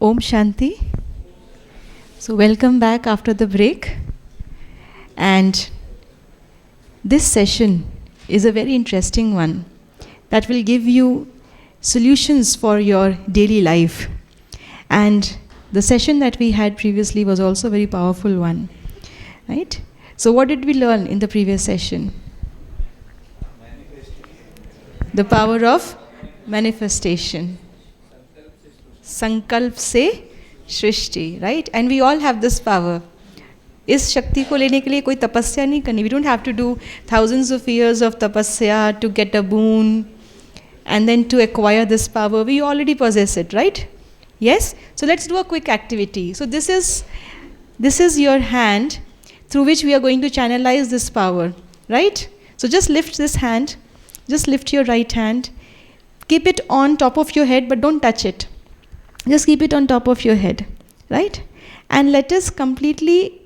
Om Shanti. So welcome back after the break. And this session is a very interesting one that will give you solutions for your daily life. And the session that we had previously was also a very powerful one. Right? So what did we learn in the previous session? The power of manifestation. Sankalp se shrishti, right? And we all have this power. इस शक्ति को लेने के लिए कोई तपस्या नहीं करनी. We don't have to do thousands of years of tapasya to get a boon and then to acquire this power. We already possess it, right? Yes? So let's do a quick activity. So this is your hand through which we are going to channelize this power, right? So just lift this hand. Just lift your right hand. Keep it on top of your head, but don't touch it. Just keep it on top of your head, right? And let us completely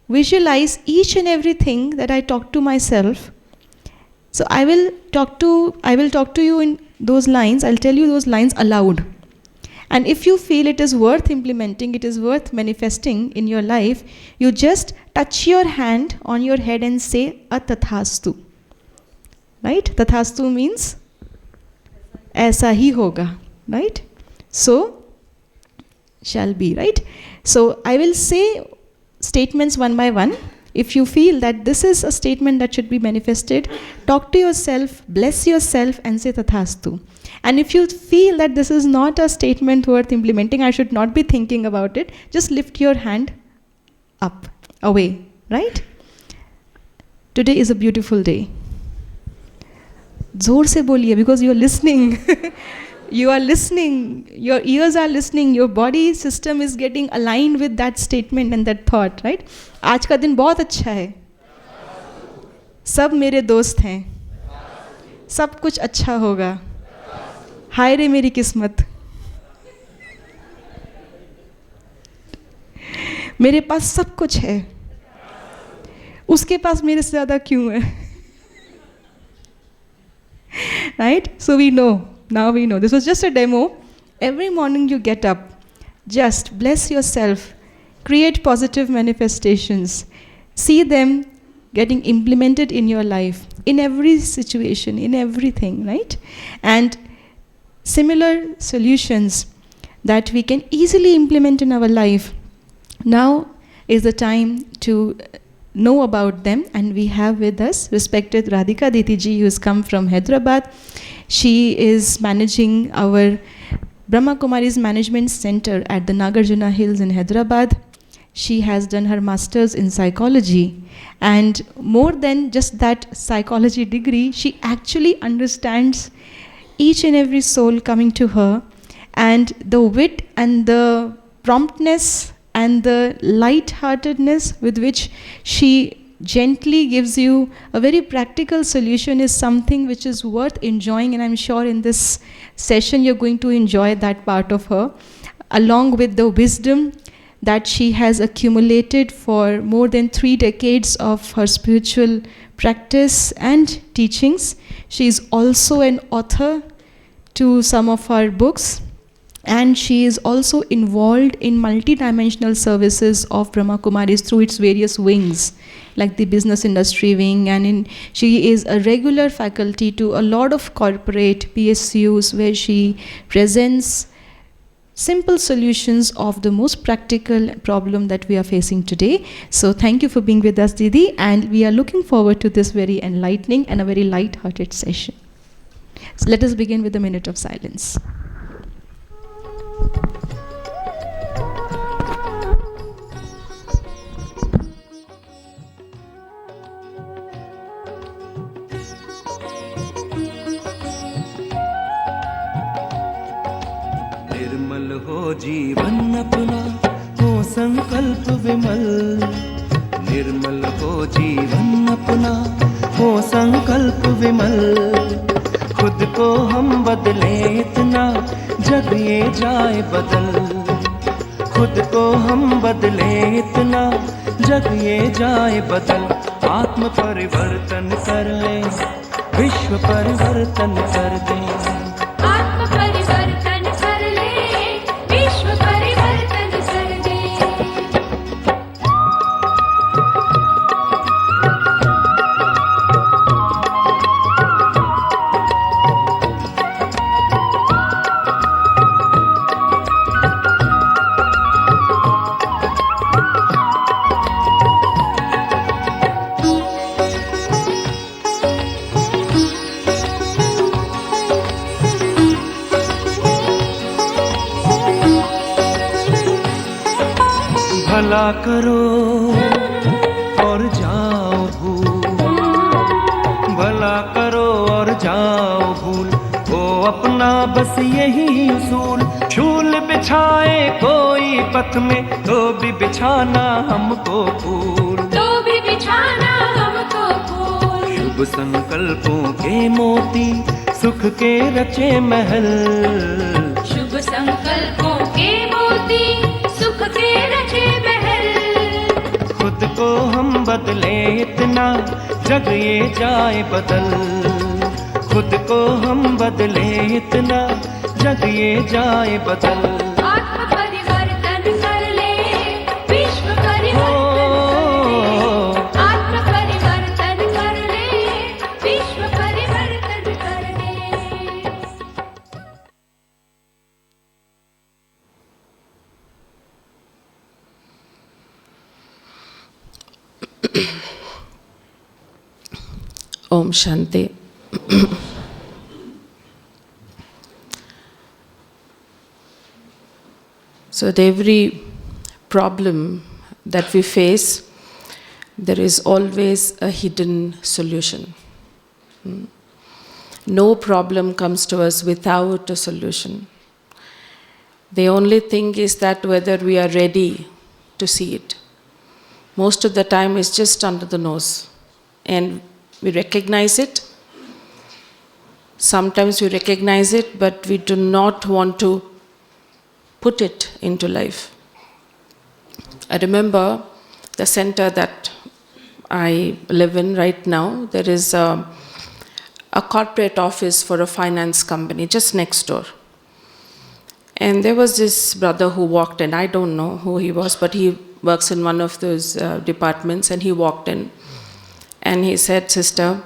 visualize each and everything that I talk to myself. So I will talk to you in those lines. I'll tell you those lines aloud. And if you feel it is worth implementing, it is worth manifesting in your life, you just touch your hand on your head and say Atathastu. Right? Tathastu means aisa hi hoga, right? So shall be, right? So I will say statements one by one. If you feel that this is a statement that should be manifested, talk to yourself, bless yourself and say Tathastu. And if you feel that this is not a statement worth implementing, I should not be thinking about it, just lift your hand up, away, right? Today is a beautiful day. जोर से बोलिए, because you are listening. You are listening, your ears are listening, your body system is getting aligned with that statement and that thought, right? आज का दिन बहुत अच्छा है. सब मेरे दोस्त हैं. सब कुछ अच्छा होगा. हाय रे मेरी किस्मत. मेरे पास सब कुछ है. उसके पास मेरे से ज़्यादा क्यों है? Right? So we know. Now we know. This was just a demo. Every morning you get up, just bless yourself, create positive manifestations, see them getting implemented in your life, in every situation, in everything, right? And similar solutions that we can easily implement in our life. Now is the time to know about them, and we have with us respected Radhika Diti ji, who has come from Hyderabad. She is managing our Brahma Kumaris Management Center at the Nagarjuna Hills in Hyderabad. She has done her master's in psychology, and more than just that psychology degree, she actually understands each and every soul coming to her, and the wit and the promptness and the light-heartedness with which she gently gives you a very practical solution is something which is worth enjoying, and I'm sure in this session you're going to enjoy that part of her, along with the wisdom that she has accumulated for more than 3 decades of her spiritual practice and teachings. She is also an author to some of our books, and she is also involved in multidimensional services of Brahma Kumaris through its various wings, like the business industry wing, and she is a regular faculty to a lot of corporate PSUs where she presents simple solutions of the most practical problem that we are facing today. So thank you for being with us, Didi, and we are looking forward to this very enlightening and a very light-hearted session. So let us begin with a minute of silence. निर्मल हो जीवन अपना, हो संकल्प विमल. निर्मल हो जीवन अपना, हो संकल्प विमल. खुद को हम बदले इतना, जग ये जाए बदल. खुद को हम बदले इतना, जग ये जाए बदल. आत्म परिवर्तन कर ले, विश्व परिवर्तन कर दे. आत्म परिवर्तन कर ले, विश्व परिवर्तन भला करो और जाओ भूल, भला करो और जाओ भूल, वो अपना बस यही उसूल। शूल बिछाए कोई पथ में तो भी बिछाना हमको फूल, तो भी बिछाना हमको फूल। शुभ संकल्पों के मोती सुख के रचे महल, शुभ संकल्पों के मोती सुख के रचे महल। खुद को हम बदले इतना जग ये जाए बदल, खुद को हम बदले इतना जग ये जाए बदल। आत्म परिवर्तन कर ले, विश्व परिवर्तन कर ले। आत्म परिवर्तन कर ले, विश्व परिवर्तन कर ले। Om Shanti. So at every problem that we face, there is always a hidden solution. No problem comes to us without a solution. The only thing is that whether we are ready to see it. Most of the time it's just under the nose, and we recognize it. Sometimes we recognize it, but we do not want to put it into life. I remember the center that I live in right now. There is a corporate office for a finance company just next door. And there was this brother who walked in. I don't know who he was, but he works in one of those departments, and he walked in. And he said, "Sister,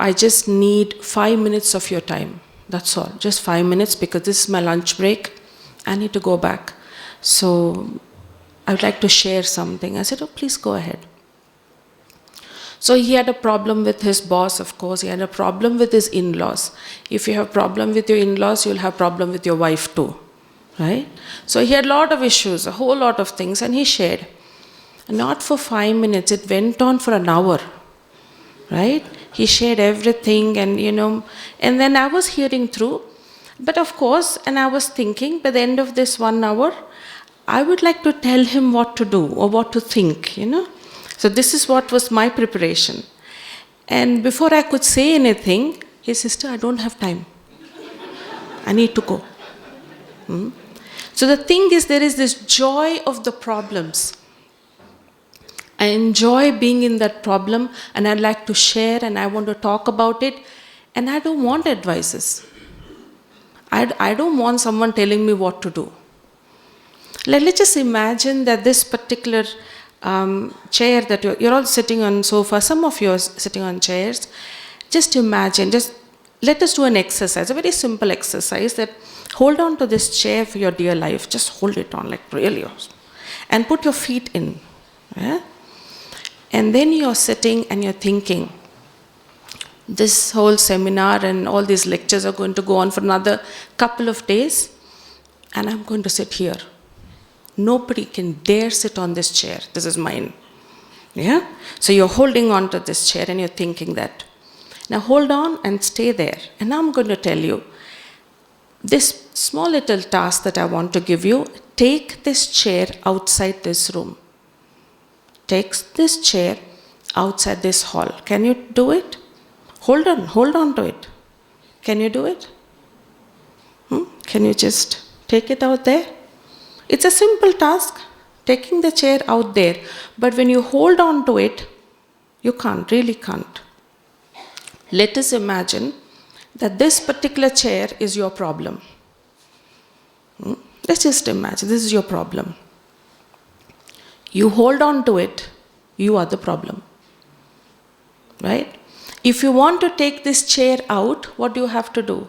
I just need 5 minutes of your time. That's all, just 5 minutes, because this is my lunch break. I need to go back. So I would like to share something." I said, "Oh, please go ahead." So he had a problem with his boss, of course. He had a problem with his in-laws. If you have a problem with your in-laws, you'll have a problem with your wife too, right? So he had a lot of issues, a whole lot of things, and he shared. Not for 5 minutes, it went on for an hour, right? He shared everything, and and then I was hearing through. But of course, and I was thinking, by the end of this 1 hour, I would like to tell him what to do or what to think, So this is what was my preparation. And before I could say anything, he said, "Sister, I don't have time. I need to go." So the thing is, there is this joy of the problems. I enjoy being in that problem, and I'd like to share, and I want to talk about it, and I don't want advices. I don't want someone telling me what to do. Let's just imagine that this particular chair that you're all sitting on sofa, some of you are sitting on chairs. Just imagine, just let us do an exercise, a very simple exercise, that hold on to this chair for your dear life. Just hold it on, like really awesome. And put your feet in. Yeah? And then you're sitting and you're thinking, this whole seminar and all these lectures are going to go on for another couple of days, and I'm going to sit here. Nobody can dare sit on this chair. This is mine. Yeah? So you're holding on to this chair and you're thinking that. Now hold on and stay there. And now I'm going to tell you this small little task that I want to give you. Take this chair outside this room. Take this chair outside this hall. Can you do it? Hold on to it. Can you do it? Can you just take it out there? It's a simple task, taking the chair out there. But when you hold on to it, you really can't. Let us imagine that this particular chair is your problem. Let's just imagine this is your problem. You hold on to it, you are the problem. Right? If you want to take this chair out, what do you have to do?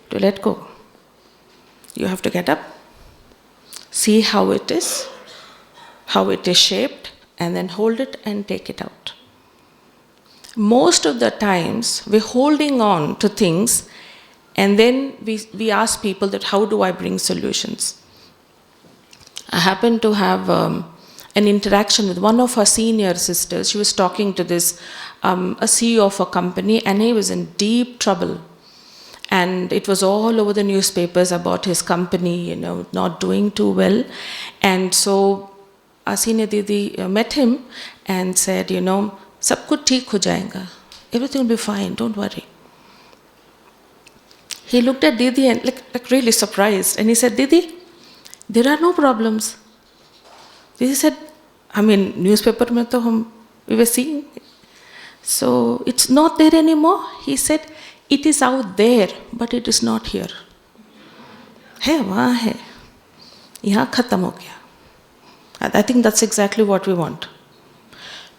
To let go. You have to get up, see how it is shaped, and then hold it and take it out. Most of the times, we're holding on to things, and then we ask people that, how do I bring solutions? I happen to have an interaction with one of her senior sisters. She was talking to this, a CEO of a company, and he was in deep trouble. And it was all over the newspapers about his company, not doing too well. And so our senior Didi met him and said, Sab kuch theek ho jayega. Everything will be fine, don't worry. He looked at Didi and like really surprised. And he said, Didi, there are no problems. Didi said, newspaper mein to we were seeing. So it's not there anymore. He said, it is out there, but it is not here. Hai, wahan hai. Yahan khatam ho gaya. I think that's exactly what we want.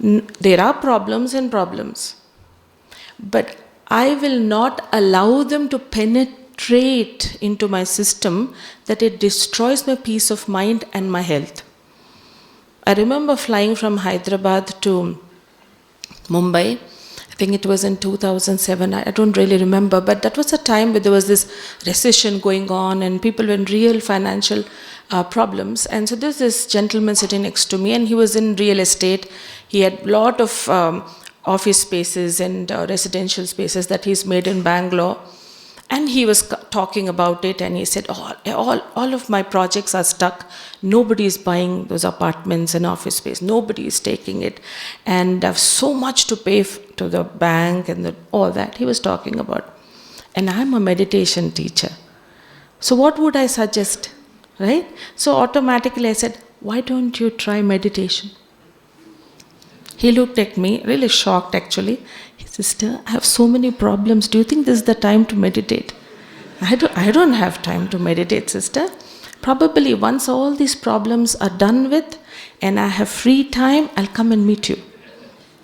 There are problems and problems. But I will not allow them to penetrate into my system that it destroys my peace of mind and my health. I remember flying from Hyderabad to Mumbai. I think it was in 2007, I don't really remember, but that was a time where there was this recession going on and people were in real financial problems. And so there's this gentleman sitting next to me, and he was in real estate. He had a lot of office spaces and residential spaces that he's made in Bangalore. And he was talking about it, and he said, all of my projects are stuck. Nobody is buying those apartments and office space. Nobody is taking it. And I have so much to pay to the bank and all that he was talking about. And I'm a meditation teacher. So what would I suggest, right? So automatically I said, why don't you try meditation? He looked at me, really shocked actually. He said, Sister, I have so many problems. Do you think this is the time to meditate? I don't have time to meditate, sister. Probably once all these problems are done with and I have free time, I'll come and meet you.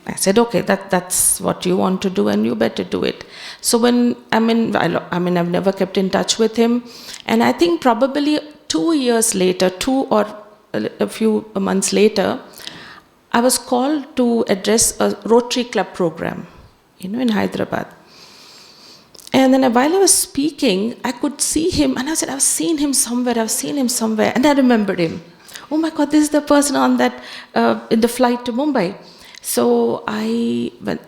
I said, okay, that's what you want to do and you better do it. So when, I've never kept in touch with him. And I think probably 2 years later, 2 or a few months later, I was called to address a Rotary Club program, in Hyderabad. And then while I was speaking, I could see him, and I said, I've seen him somewhere, and I remembered him. Oh my God, this is the person on that, in the flight to Mumbai. So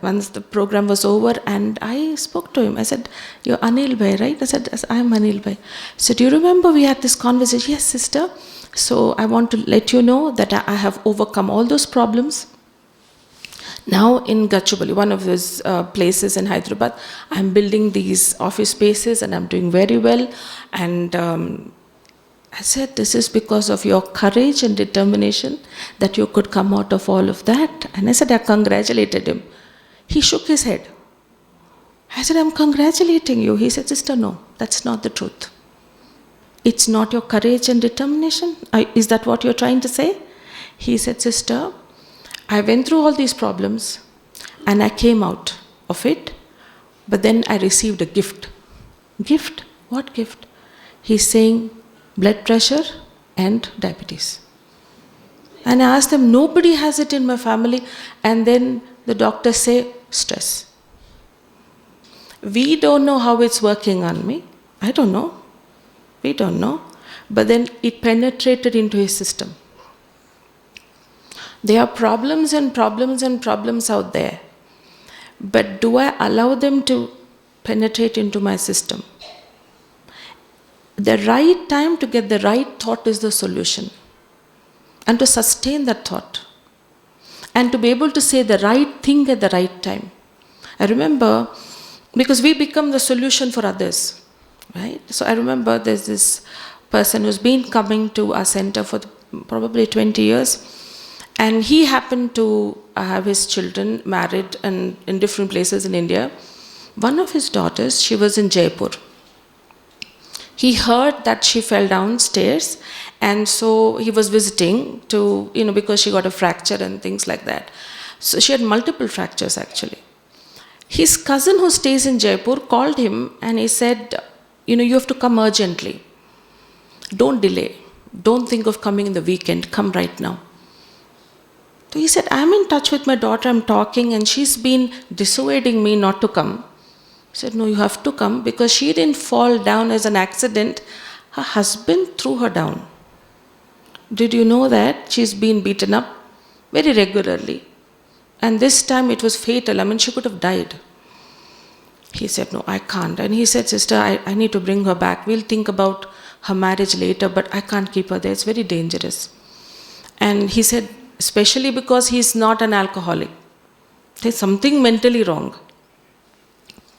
once the program was over, and I spoke to him, I said, you're Anil Bhai, right? I said, I'm Anil Bhai. So do you remember we had this conversation? Yes, sister. So I want to let you know that I have overcome all those problems. Now in Gachibowli, one of those places in Hyderabad, I'm building these office spaces and I'm doing very well. And I said, this is because of your courage and determination that you could come out of all of that. And I said, I congratulated him. He shook his head. I said, I'm congratulating you. He said, sister, no, that's not the truth. It's not your courage and determination? Is that what you're trying to say? He said, sister, I went through all these problems and I came out of it, but then I received a gift. Gift? What gift? He's saying blood pressure and diabetes. And I asked him, nobody has it in my family. And then the doctors say, stress. We don't know how it's working on me. I don't know. We don't know. But then it penetrated into his system. There are problems and problems and problems out there. But do I allow them to penetrate into my system? The right time to get the right thought is the solution. And to sustain that thought. And to be able to say the right thing at the right time. I remember, because we become the solution for others. Right? So I remember there's this person who's been coming to our center for probably 20 years. And he happened to have his children married and in different places in India. One of his daughters, she was in Jaipur. He heard that she fell downstairs, and so he was visiting to, because she got a fracture and things like that. So she had multiple fractures actually. His cousin who stays in Jaipur called him and he said, you have to come urgently. Don't delay. Don't think of coming in the weekend. Come right now. So he said, I'm in touch with my daughter. I'm talking and she's been dissuading me not to come. He said, no, you have to come because she didn't fall down as an accident. Her husband threw her down. did you know that she's been beaten up very regularly? And this time it was fatal. I mean, she could have died. He said, no, I can't. And he said, sister, I need to bring her back. We'll think about her marriage later, but I can't keep her there. It's very dangerous. And he said, especially because he's not an alcoholic. There's something mentally wrong.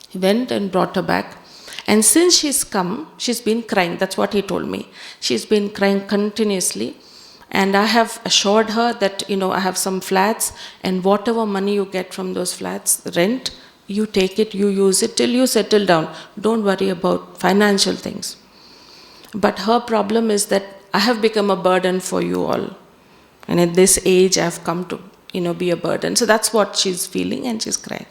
He went and brought her back. And since she's come, she's been crying. That's what he told me. She's been crying continuously. And I have assured her that, I have some flats, and whatever money you get from those flats, rent, you take it, you use it till you settle down. Don't worry about financial things. But her problem is that I have become a burden for you all. And at this age, I've come to, be a burden. So that's what she's feeling, and she's crying.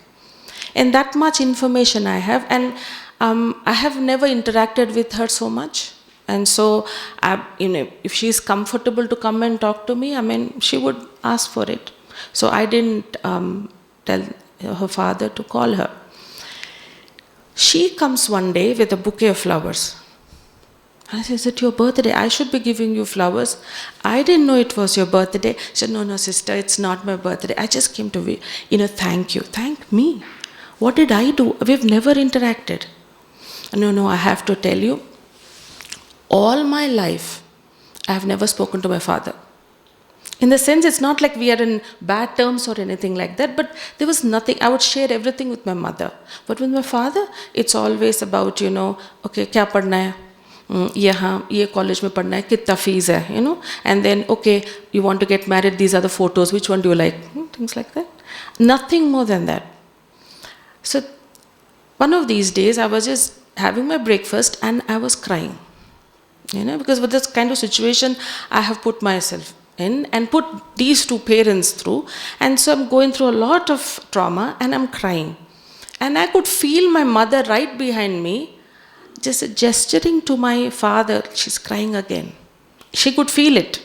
And that much information I have, and I have never interacted with her so much. And so, if she's comfortable to come and talk to me, she would ask for it. So I didn't tell her father to call her. She comes one day with a bouquet of flowers. I said, is it your birthday? I should be giving you flowers. I didn't know it was your birthday. She said, no, sister, it's not my birthday. I just came to, thank you. Thank me. What did I do? We've never interacted. No, I have to tell you, all my life, I have never spoken to my father. In the sense, it's not like we are in bad terms or anything like that, but there was nothing. I would share everything with my mother. But with my father, it's always about, okay, kya padna hai? यहाँ ये college में पढ़ना है, कितना fees है, and then, okay, you want to get married, these are the photos, which one do you like? Things like that. Nothing more than that. So one of these days, I was just having my breakfast and I was crying, because with this kind of situation, I have put myself in and put these two parents through, and so I'm going through a lot of trauma and I'm crying. And I could feel my mother right behind me, just gesturing to my father. She's crying again. She could feel it.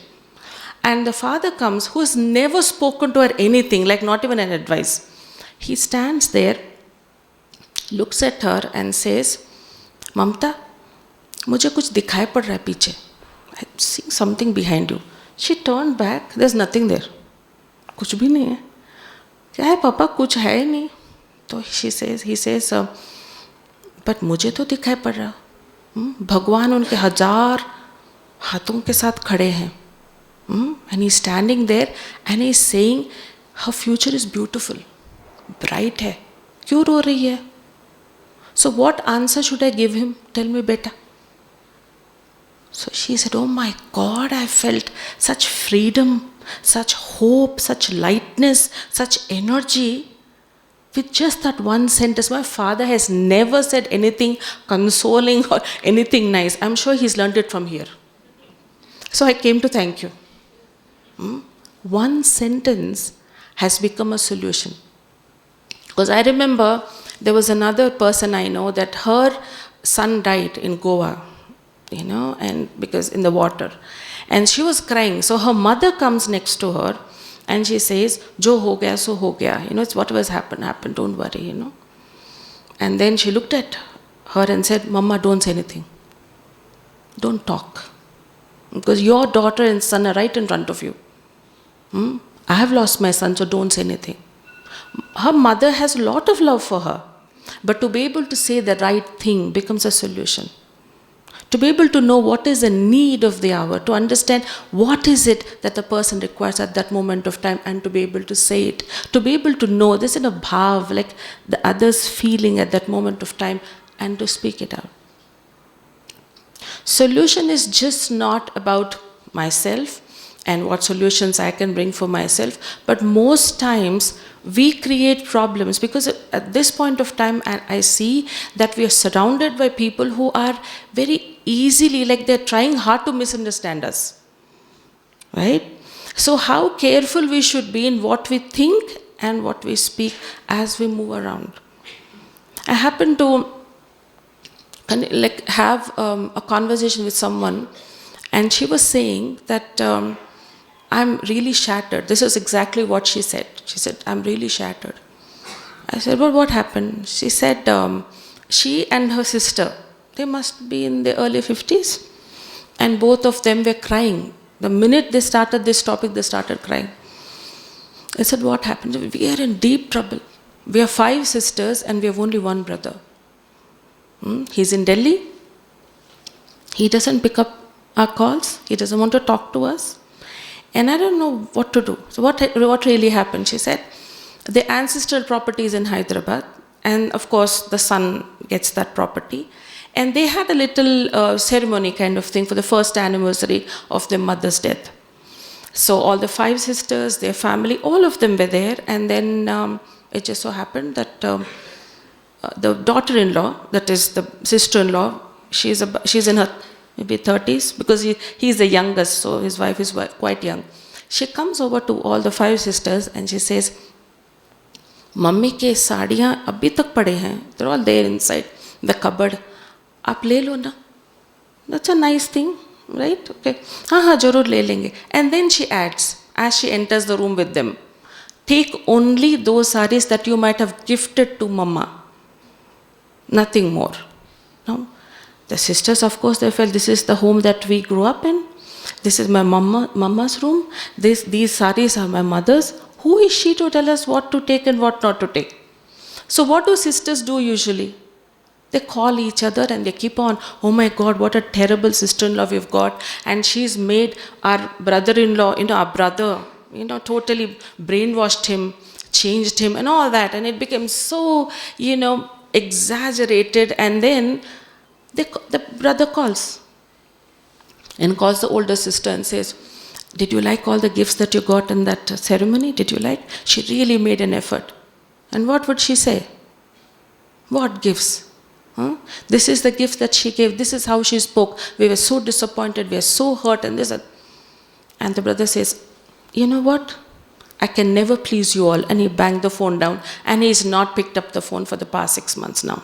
And the father comes, who has never spoken to her anything, like not even an advice. He stands there, looks at her and says, Mamta, मुझे कुछ दिखाई पड़ रहा है पीछे. I'm seeing something behind you. She turned back. There's nothing there. कुछ भी नहीं है. क्या है पापा? कुछ है नहीं. तो he says, but मुझे तो दिखाई पड़ रहा. भगवान उनके 1000 हाथों के साथ खड़े हैं. And he's standing there and he's saying, her future is beautiful, bright है. क्यों रो रही है? So what answer should I give him? Tell me, beta. So she said, oh my God, I felt such freedom, such hope, such lightness, such energy. With just that one sentence, my father has never said anything consoling or anything nice. I'm sure he's learned it from here. So I came to thank you. One sentence has become a solution. Because I remember there was another person I know that her son died in Goa, and because in the water. And she was crying. So her mother comes next to her and she says, Jo ho gaya, so ho gaya. It's whatever's happened, don't worry, And then she looked at her and said, Mama, don't say anything. Don't talk. Because your daughter and son are right in front of you. I have lost my son, so don't say anything. Her mother has a lot of love for her. But to be able to say the right thing becomes a solution. To be able to know what is the need of the hour, to understand what is it that the person requires at that moment of time, and to be able to say it. To be able to know this in a bhav, like the other's feeling at that moment of time, and to speak it out. Solution is just not about myself and what solutions I can bring for myself, but most times we create problems because at this point of time I see that we are surrounded by people who are very easily, like they're trying hard to misunderstand us, right? So how careful we should be in what we think and what we speak as we move around. I happened to have a conversation with someone, and she was saying that I'm really shattered. This is exactly what she said. She said, I'm really shattered. I said, well, what happened? She said, she and her sister, they must be in their early 50s, and both of them were crying The minute they started this topic, they started crying. I said, what happened? We are in deep trouble. We are 5 sisters and we have only one brother. He's in Delhi. He doesn't pick up our calls. He doesn't want to talk to us. And I don't know what to do. So what really happened? She said, the ancestral property is in Hyderabad. And of course, the son gets that property. And they had a little ceremony kind of thing for the first anniversary of their mother's death. So all the 5 sisters, their family, all of them were there. And then it just so happened that the daughter-in-law, that is the sister-in-law, she's in her maybe 30s, because he's the youngest, so his wife is quite young. She comes over to all the 5 sisters and she says, "Mummy ke saadiyan abhi tak pade hain. They're all there inside the cupboard. Aap le lo na. That's a nice thing, right? Okay. हाँ जरूर ले लेंगे." And then she adds, as she enters the room with them, "Take only those sarees that you might have gifted to Mama. Nothing more." No? The sisters, of course, they felt this is the home that we grew up in. This is my mama's room. These sarees are my mother's. Who is she to tell us what to take and what not to take? So what do sisters do usually? They call each other and they keep on, "Oh my God, what a terrible sister-in-law we've got. And she's made our brother-in-law, our brother, totally brainwashed him, changed him and all that." And it became so, exaggerated. And then the brother calls the older sister and says, "Did you like all the gifts that you got in that ceremony? Did you like?" She really made an effort. And what would she say? What gifts? This is the gift that she gave. This is how she spoke. We were so disappointed. We are so hurt. And this. And the brother says, "You know what? I can never please you all." And he banged the phone down. And he's not picked up the phone for the past 6 months now.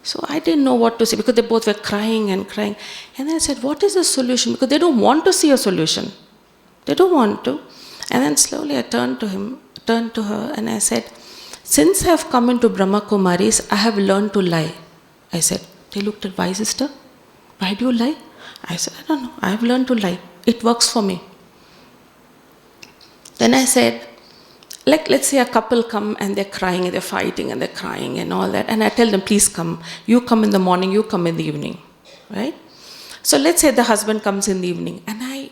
So I didn't know what to say, because they both were crying and crying. And then I said, what is the solution? Because they don't want to see a solution. They don't want to. And then slowly I turned to her and I said, "Since I have come into Brahma Kumaris, I have learned to lie." I said. They looked at, "Why, sister? Why do you lie?" I said, "I don't know. I have learned to lie. It works for me." Then I said, let's say a couple come and they're crying and they're fighting and they're crying and all that. And I tell them, "Please come. You come in the morning, you come in the evening." Right? So let's say the husband comes in the evening and I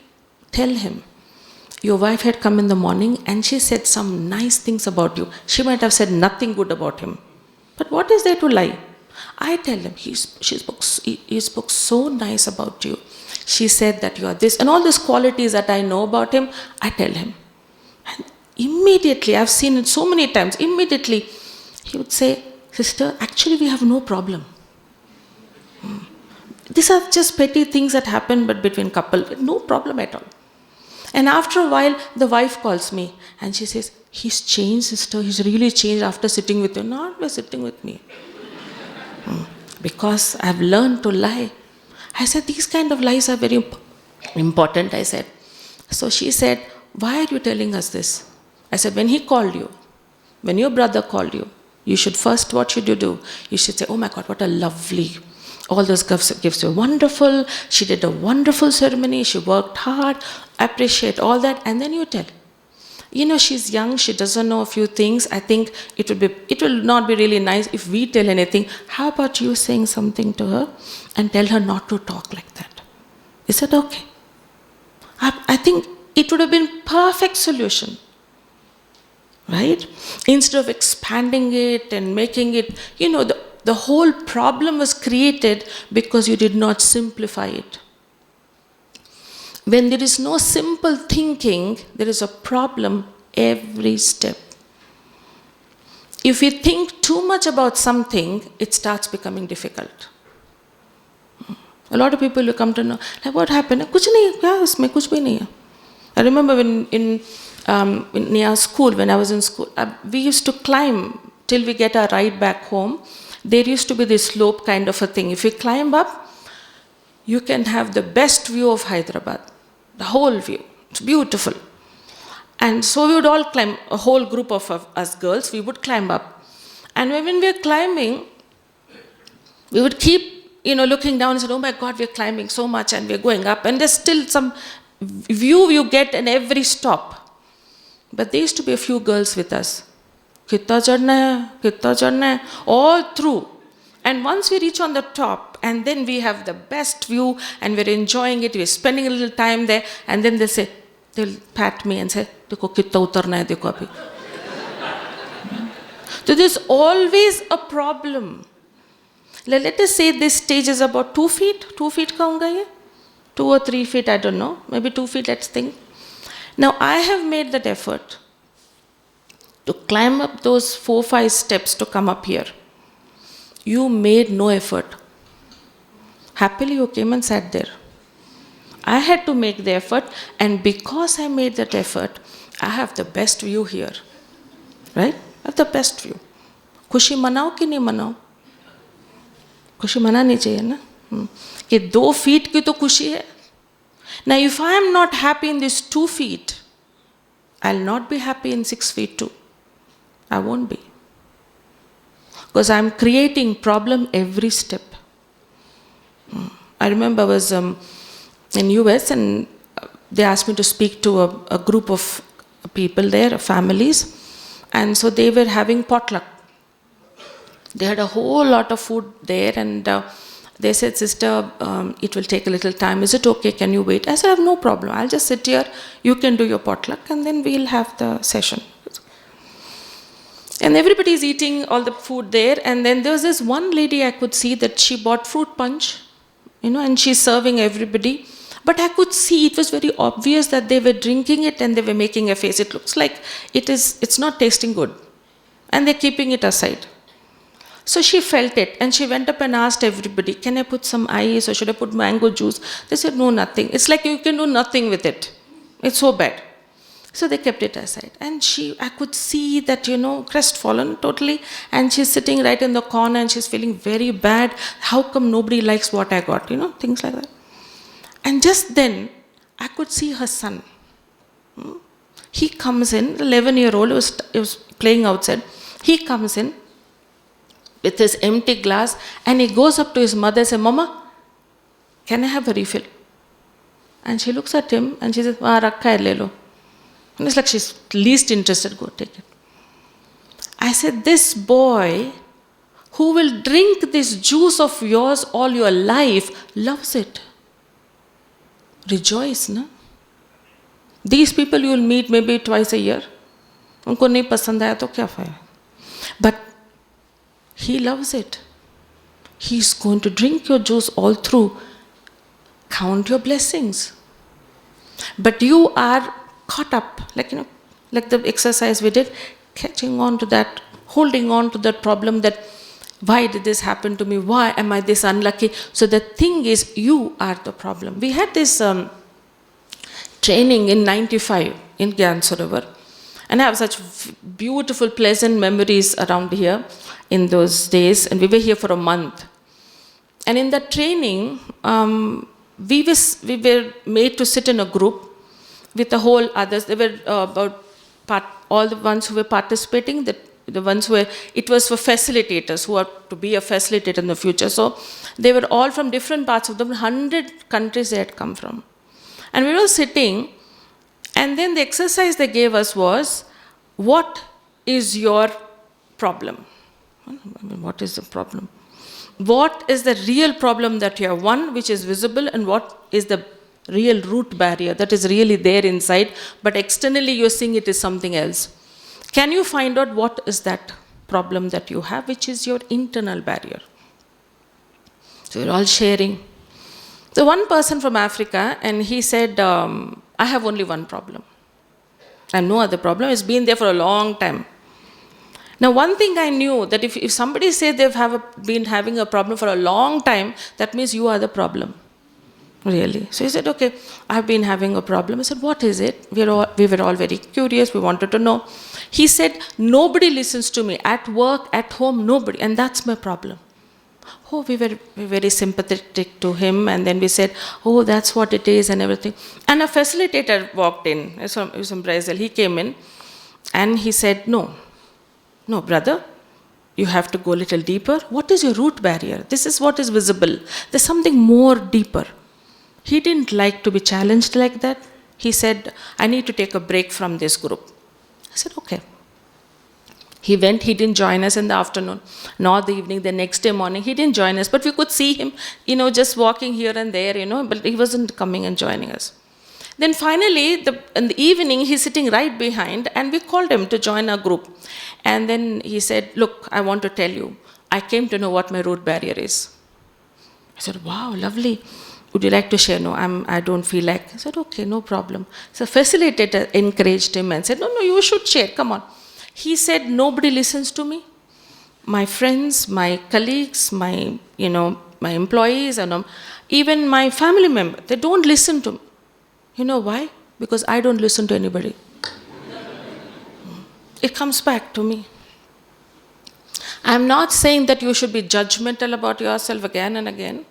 tell him, "Your wife had come in the morning and she said some nice things about you. She might have said nothing good about him. But what is there to lie?" I tell him, he spoke so nice about you. She said that you are this. And all these qualities that I know about him, I tell him. And immediately, I've seen it so many times, immediately he would say, "Sister, actually we have no problem. These are just petty things that happen but between couple, no problem at all." And after a while, the wife calls me and she says, "He's changed, sister. He's really changed after sitting with you." "Not by sitting with me." "Because I've learned to lie." I said, "These kind of lies are very important," I said. So she said, "Why are you telling us this?" I said, "When he called you, when your brother called you, you should first, what should you do? You should say, 'Oh my God, what a lovely, all those gifts were wonderful. She did a wonderful ceremony. She worked hard. Appreciate all that." And then you tell, "She's young. She doesn't know a few things. I think it will not be really nice if we tell anything. How about you saying something to her and tell her not to talk like that?" Is that okay? I think it would have been perfect solution. Right? Instead of expanding it and making it, the whole problem was created because you did not simplify it. When there is no simple thinking, there is a problem every step. If we think too much about something, it starts becoming difficult. A lot of people will come to know, like, "What happened?" "Kuch nahi, kya isme, kuch bhi nahi hai." I remember when in near school, when I was in school, we used to climb till we get our ride back home. There used to be this slope kind of a thing. If you climb up, you can have the best view of Hyderabad, the whole view. It's beautiful. And so we would all climb, a whole group of us girls, we would climb up. And when we were climbing, we would keep looking down and said, oh my God, we're climbing so much and we're going up. And there's still some view you get in every stop. But there used to be a few girls with us. Kitta chadna hai, all through. And once we reach on the top, and then we have the best view, and we're enjoying it, we're spending a little time there, and then they'll pat me and say, dekho kitta utarna hai, dekho abhi. So there's always a problem. Let us say this stage is about 2 feet. 2 feet kahunga ye? 2 or 3 feet, I don't know. Maybe 2 feet, let's think. Now I have made that effort to climb up those 4-5 steps to come up here. You made no effort. Happily you came and sat there. I had to make the effort, and because I made that effort, I have the best view here. Right? I have the best view. खुशी मनाओ कि नहीं मनाओ? खुशी मनानी चाहिए ना? कि 2 feet की तो खुशी है. Now if I am not happy in these 2 feet, I'll not be happy in 6 feet too. I won't be. Because I'm creating problem every step. I remember I was in US, and they asked me to speak to a group of people there, families. And so they were having potluck. They had a whole lot of food there, and they said, sister, it will take a little time. Is it okay? Can you wait? I said, I have no problem. I'll just sit here. You can do your potluck, and then we'll have the session. And everybody's eating all the food there. And then there was this one lady I could see that she bought fruit punch, and she's serving everybody. But I could see it was very obvious that they were drinking it and they were making a face. It looks like it's not tasting good. And they're keeping it aside. So she felt it, and she went up and asked everybody, can I put some ice or should I put mango juice? They said, no, nothing. It's like you can do nothing with it. It's so bad. So they kept it aside. And I could see that, crestfallen totally. And she's sitting right in the corner and she's feeling very bad. How come nobody likes what I got? Things like that. And just then, I could see her son. He comes in, 11-year-old, he was playing outside. He comes in with his empty glass, and he goes up to his mother and says, Mama, can I have a refill? And she looks at him and she says, rakha hai, le lo. And it's like she's least interested, go take it. I said, this boy who will drink this juice of yours all your life loves it. Rejoice, na? These people you will meet maybe twice a year. Unko nahi pasand aaya to kya faya? But he loves it. He's going to drink your juice all through. Count your blessings. But you are caught up, like the exercise we did, catching on to that, holding on to that problem, that why did this happen to me? Why am I this unlucky? So the thing is, you are the problem. We had this training in 95 in Gyansarovar. And I have such beautiful, pleasant memories around here in those days. And we were here for a month. And in that training, we were made to sit in a group with the whole others. They were all the ones who were participating, the ones who were, it was for facilitators who are to be a facilitator in the future. So they were all from different parts of the 100 countries they had come from. And we were all sitting, and then the exercise they gave us was, what is your problem? What is the problem? What is the real problem that you have? One, which is visible, and what is the real root barrier that is really there inside, but externally you're seeing it is something else. Can you find out what is that problem that you have, which is your internal barrier? So we're all sharing. So one person from Africa, and he said, I have only one problem. I have no other problem. It's been there for a long time. Now, one thing I knew, that if somebody says they've been having a problem for a long time, that means you are the problem. Really. So he said, okay, I've been having a problem. I said, what is it? We were all very curious. We wanted to know. He said, nobody listens to me. At work, at home, nobody. And that's my problem. Oh, we were very sympathetic to him. And then we said, oh, that's what it is and everything. And a facilitator walked in. He was from Brazil. He came in and he said, no, brother, you have to go a little deeper. What is your root barrier? This is what is visible. There's something more deeper. He didn't like to be challenged like that. He said, I need to take a break from this group. I said, okay. He went, he didn't join us in the afternoon, nor the evening, the next day morning, he didn't join us, but we could see him, just walking here and there, but he wasn't coming and joining us. Then finally, in the evening, he's sitting right behind, and we called him to join our group. And then he said, look, I want to tell you, I came to know what my root barrier is. I said, wow, lovely. Would you like to share? No, I don't feel like. I said, okay, no problem. So facilitator encouraged him and said, no, you should share, come on. He said, nobody listens to me. My friends, my colleagues, my employees, and even my family members, they don't listen to me. You know why? Because I don't listen to anybody. It comes back to me. I'm not saying that you should be judgmental about yourself again and again,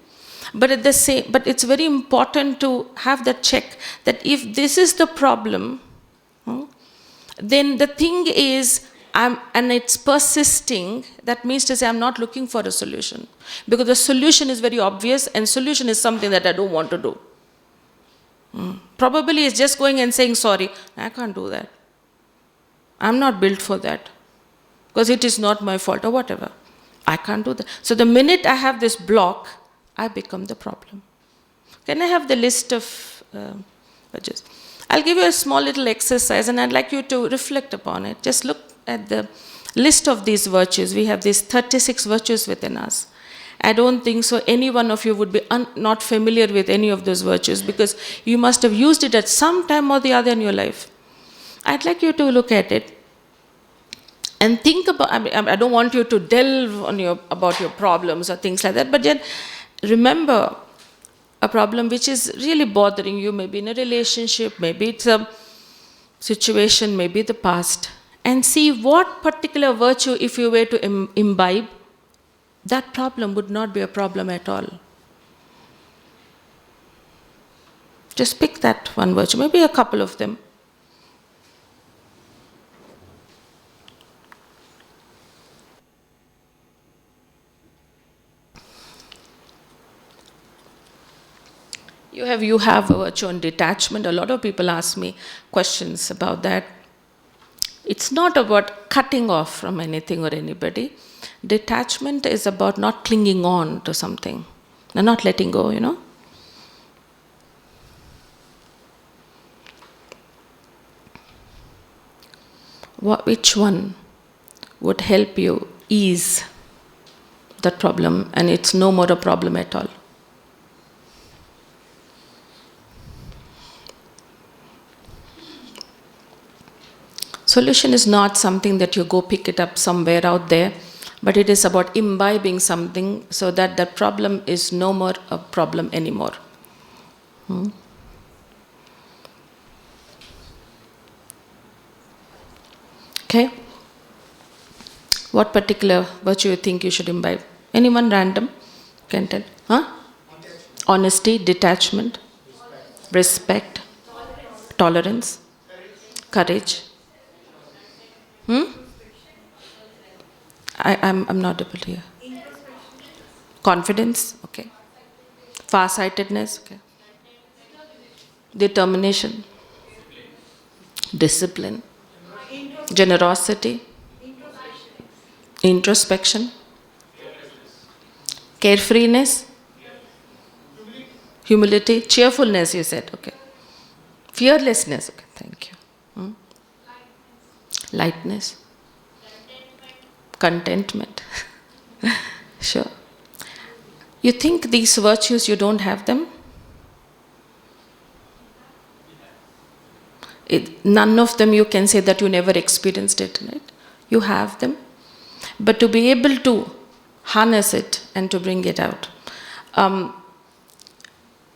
but it's very important to have that check that if this is the problem, then the thing is, and it's persisting, that means to say I'm not looking for a solution. Because the solution is very obvious, and solution is something that I don't want to do. Probably it's just going and saying, sorry, I can't do that. I'm not built for that. Because it is not my fault or whatever. I can't do that. So the minute I have this block, I become the problem. Can I have the list of virtues? I'll give you a small little exercise and I'd like you to reflect upon it. Just look at the list of these virtues. We have these 36 virtues within us. I don't think so any one of you would be not familiar with any of those virtues because you must have used it at some time or the other in your life. I'd like you to look at it and think about, I don't want you to delve on about your problems or things like that, but then remember a problem which is really bothering you, maybe in a relationship, maybe it's a situation, maybe the past, and see what particular virtue, if you were to imbibe, that problem would not be a problem at all. Just pick that one virtue, maybe a couple of them. You have a virtue on detachment. A lot of people ask me questions about that. It's not about cutting off from anything or anybody. Detachment is about not clinging on to something, and not letting go, Which one would help you ease that problem and it's no more a problem at all? Solution is not something that you go pick it up somewhere out there, but it is about imbibing something so that the problem is no more a problem anymore. Okay? What particular virtue you think you should imbibe? Anyone random can tell? Honesty, detachment, respect, tolerance, courage. I'm not able to hear. Confidence, okay. Farsightedness, okay. Determination, discipline, generosity, introspection, carefreeness, humility, cheerfulness, you said, okay. Fearlessness, okay, thank you. Lightness. Contentment. Sure. You think these virtues, you don't have them? None of them you can say that you never experienced it, right? You have them. But to be able to harness it and to bring it out.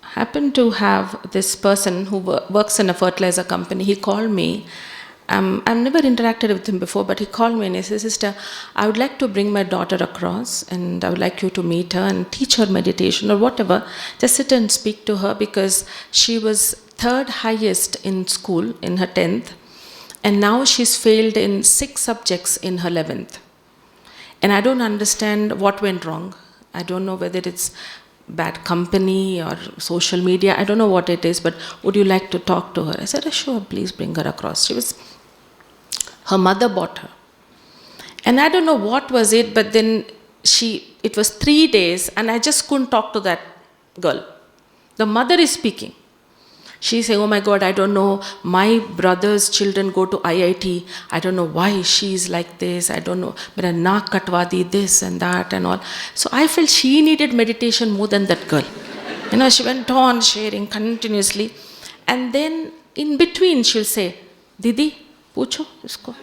Happened to have this person who works in a fertilizer company. He called me. I've never interacted with him before, but he called me and he said, sister, I would like to bring my daughter across and I would like you to meet her and teach her meditation or whatever. Just sit and speak to her because she was third highest in school in her 10th and now she's failed in 6 subjects in her 11th. And I don't understand what went wrong. I don't know whether it's bad company or social media. I don't know what it is, but would you like to talk to her? I said, sure, please bring her across. Her mother bought her. And I don't know what was it, but then it was 3 days and I just couldn't talk to that girl. The mother is speaking. She's saying, oh my God, I don't know, my brother's children go to IIT. I don't know why she's like this. I don't know, mera naak katwa di, this and that and all. So I felt she needed meditation more than that girl. She went on sharing continuously. And then in between she'll say, Didi, पूछो इसको.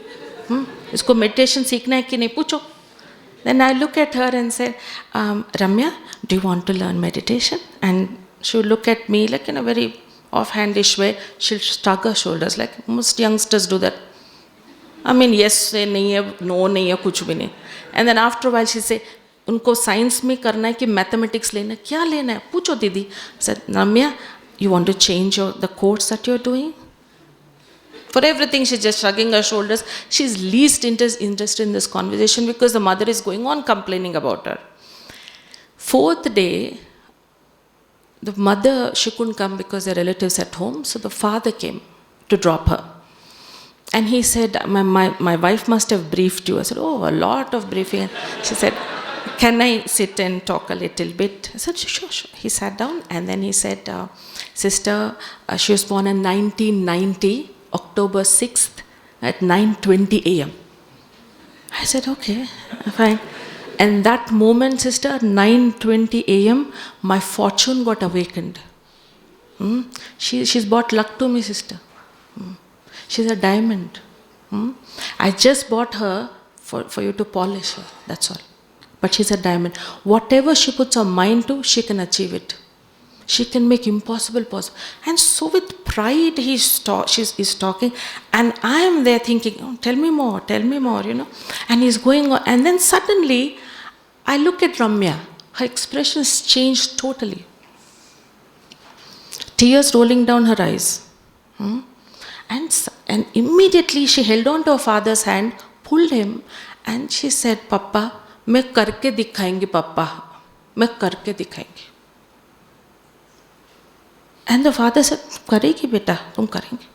इसको meditation सीखना है कि नहीं पूछो. Then I look at her and say, Ramya, do you want to learn meditation? And she'll look at me like in a very offhandish way. She'll shrug her shoulders like most youngsters do that. I mean, yes से नहीं है, no नहीं है, कुछ भी नहीं. And then after a while she'll say, उनको science में करना है कि mathematics लेना है, क्या लेना है? पूछो दीदी. I said, Ramya, you want to change the course that you're doing? For everything, she's just shrugging her shoulders. She's least interested in this conversation because the mother is going on complaining about her. 4th day, the mother, she couldn't come because the relatives at home, so the father came to drop her. And he said, my wife must have briefed you. I said, oh, a lot of briefing. She said, can I sit and talk a little bit? I said, sure. He sat down and then he said, sister, she was born in 1990. October 6th at 9:20 a.m. I said, okay, fine. And that moment, sister, 9:20 a.m., my fortune got awakened. She's brought luck to me, sister. She's a diamond. I just bought her for you to polish her, that's all. But she's a diamond. Whatever she puts her mind to, she can achieve it. She can make impossible possible. And so with pride, he's talking. And I am there thinking, oh, tell me more, And he's going on. And then suddenly, I look at Ramya. Her expressions changed totally. Tears rolling down her eyes. And immediately she held on to her father's hand, pulled him, and she said, Papa, मैं करके दिखाएंगी पापा, मैं करके दिखाएंगी. And the father said, करेगी बेटा, तुम करेंगे.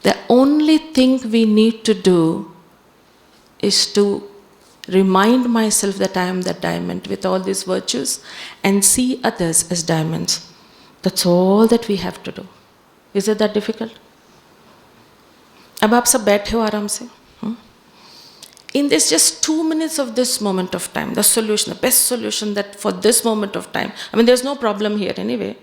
The only thing we need to do is to remind myself that I am that diamond with all these virtues and see others as diamonds. That's all that we have to do. Is it that difficult? अब आप सब बैठे हो आराम से. In this just 2 minutes of this moment of time, the solution, the best solution that for this moment of time, I mean there's no problem here anyway.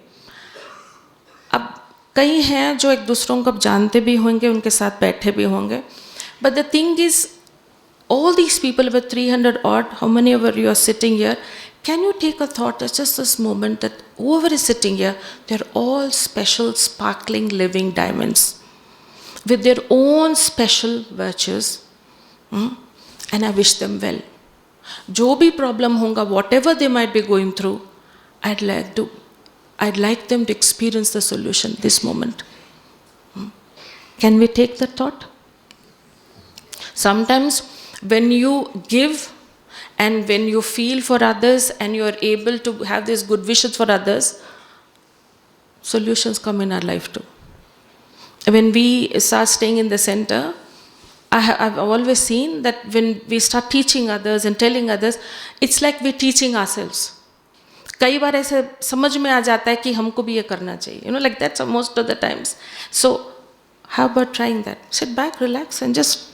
अब कई हैं जो एक दूसरों को अब जानते भी होंगे, उनके साथ बैठे भी होंगे. But the thing is, all these people, about 300 odd, how many of you are sitting here, can you take a thought at just this moment that whoever is sitting here, they're all special, sparkling, living diamonds with their own special virtues. And I wish them well. जो भी problem होगा, whatever they might be going through, I'd like them to experience the solution this moment. Can we take that thought? Sometimes when you give and when you feel for others and you are able to have these good wishes for others, solutions come in our life too. When we start staying in the center, I've always seen that when we start teaching others and telling others, it's like we're teaching ourselves. कई बार ऐसे समझ में आ जाता है कि हमको भी ये करना चाहिए. Like that most of the times. So, how about trying that? Sit back, relax, and just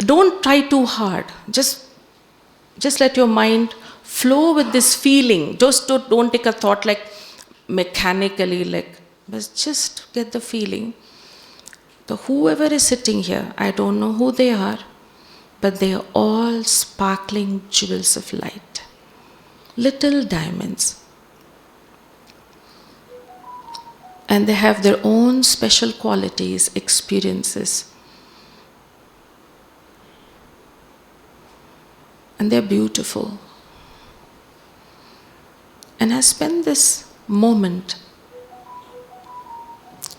don't try too hard. Just let your mind flow with this feeling. Just don't take a thought like mechanically, but just get the feeling. So whoever is sitting here, I don't know who they are, but they are all sparkling jewels of light. Little diamonds. And they have their own special qualities, experiences. And they're beautiful. And I spend this moment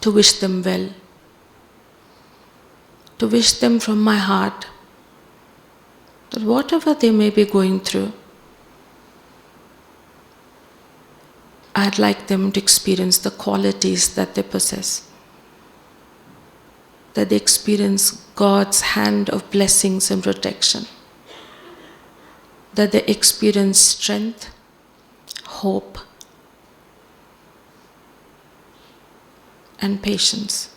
to wish them well, to wish them from my heart that whatever they may be going through, I'd like them to experience the qualities that they possess. That they experience God's hand of blessings and protection. That they experience strength, hope, and patience.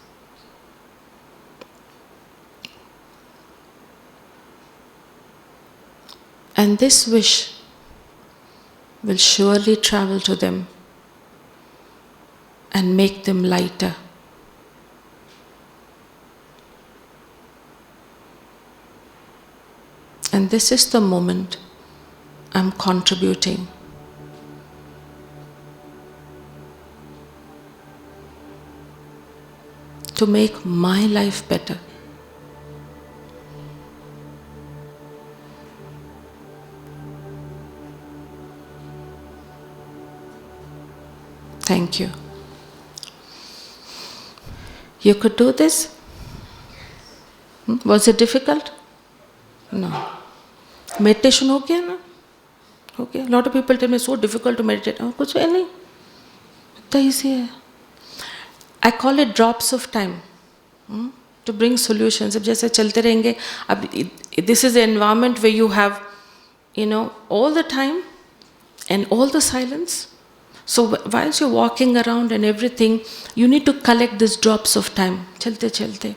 And this wish will surely travel to them and make them lighter. And this is the moment I'm contributing. To make my life better. Thank you. You could do this? Was it difficult? No. Meditation हो गया ना? हो गया. A lot of people tell me it's so difficult to meditate. कुछ है नहीं. इतना easy है. I call it drops of time. To bring solutions. अब जैसे चलते रहेंगे, अब this is the environment where you have, all the time and all the silence. So whilst you're walking around and everything, you need to collect these drops of time. Chalte chalte.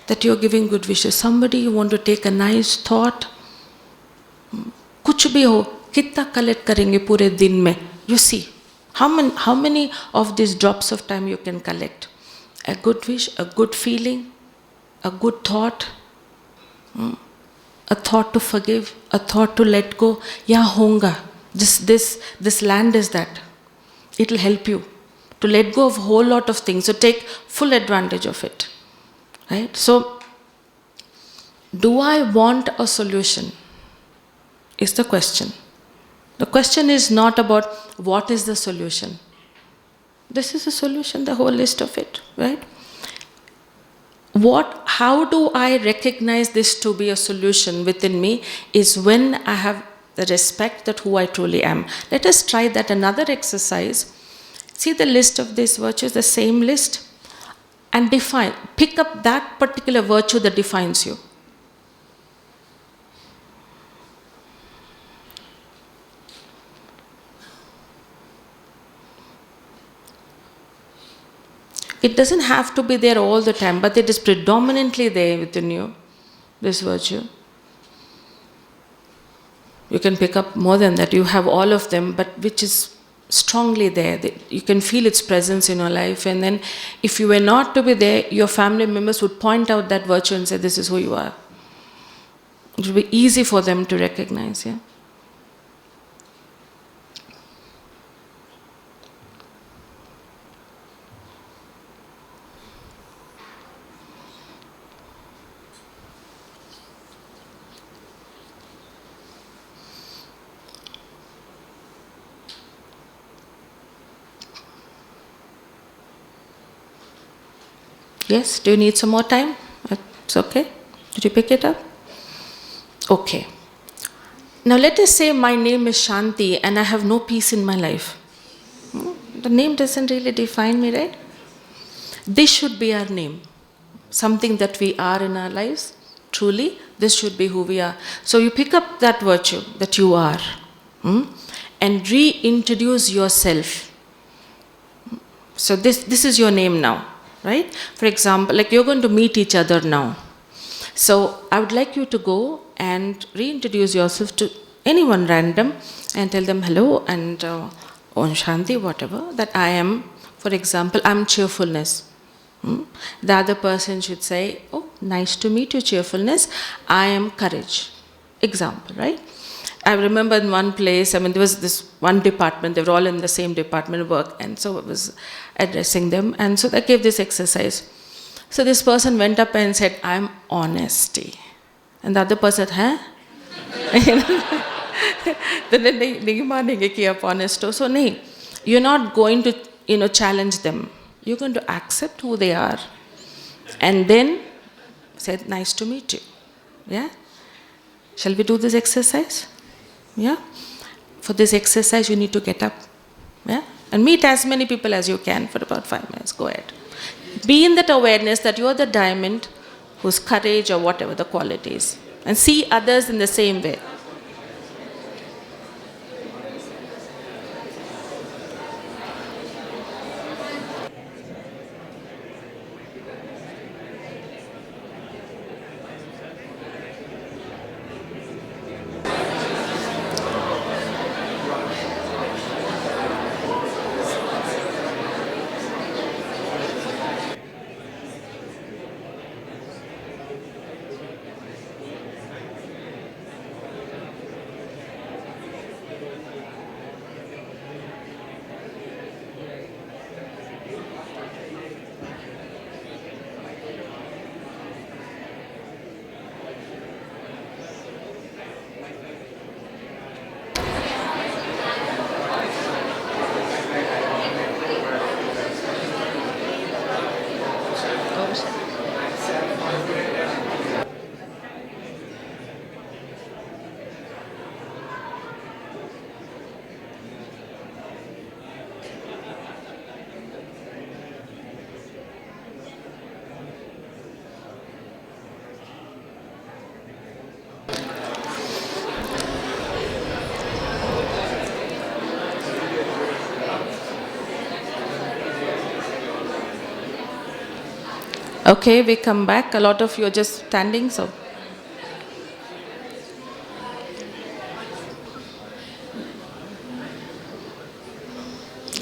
That you're giving good wishes. Somebody you want to take a nice thought. कुछ भी हो, कितना collect करेंगे पूरे दिन में? You see, how many of these drops of time you can collect? A good wish, a good feeling, a good thought, a thought to forgive, a thought to let go. Yeah, honga. This land is that. It will help you to let go of a whole lot of things. So take full advantage of it. Right? So, do I want a solution? Is the question. The question is not about what is the solution. This is the solution, the whole list of it, right? How do I recognize this to be a solution within me is when I have the respect that who I truly am. Let us try that another exercise. See the list of these virtues, the same list, and pick up that particular virtue that defines you. It doesn't have to be there all the time, but it is predominantly there within you, this virtue. You can pick up more than that. You have all of them, but which is strongly there. You can feel its presence in your life. And then if you were not to be there, your family members would point out that virtue and say, this is who you are. It will be easy for them to recognize, yeah? Yes? Do you need some more time? It's okay? Did you pick it up? Okay. Now let us say my name is Shanti and I have no peace in my life. The name doesn't really define me, right? This should be our name. Something that we are in our lives. Truly, this should be who we are. So you pick up that virtue that you are and reintroduce yourself. So this is your name now. Right? For example, like you're going to meet each other now. So I would like you to go and reintroduce yourself to anyone random and tell them hello and Om Shanti, whatever, that I am, for example, I'm cheerfulness. The other person should say, oh, nice to meet you, cheerfulness. I am courage. Example, right? I remember in one place, there was this one department, they were all in the same department of work, and so I was addressing them, and so I gave this exercise. So this person went up and said, I'm honesty. And the other person said, huh? Then they manenge ki aap honest ho. So nahi, you're not going to challenge them. You're going to accept who they are. And then said, nice to meet you. Yeah? Shall we do this exercise? Yeah? For this exercise, you need to get up. Yeah? And meet as many people as you can for about 5 minutes. Go ahead. Be in that awareness that you are the diamond whose courage or whatever the quality is. And see others in the same way. Okay, we come back. A lot of you are just standing, so.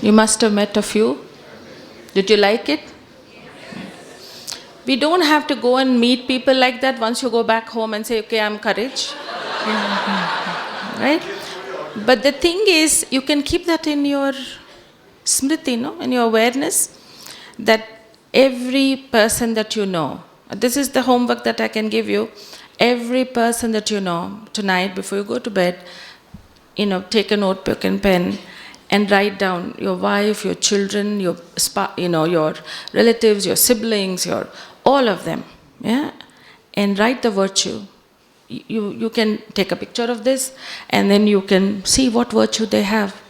You must have met a few. Did you like it? We don't have to go and meet people like that once you go back home and say, okay, I'm courage. Right? But the thing is, you can keep that in your smriti, no? In your awareness, that every person that you know, this is the homework that I can give you, every person that you know, tonight before you go to bed, take a notebook and pen and write down your wife, your children, your your relatives, your siblings, all of them, yeah? And write the virtue. You can take a picture of this and then you can see what virtue they have.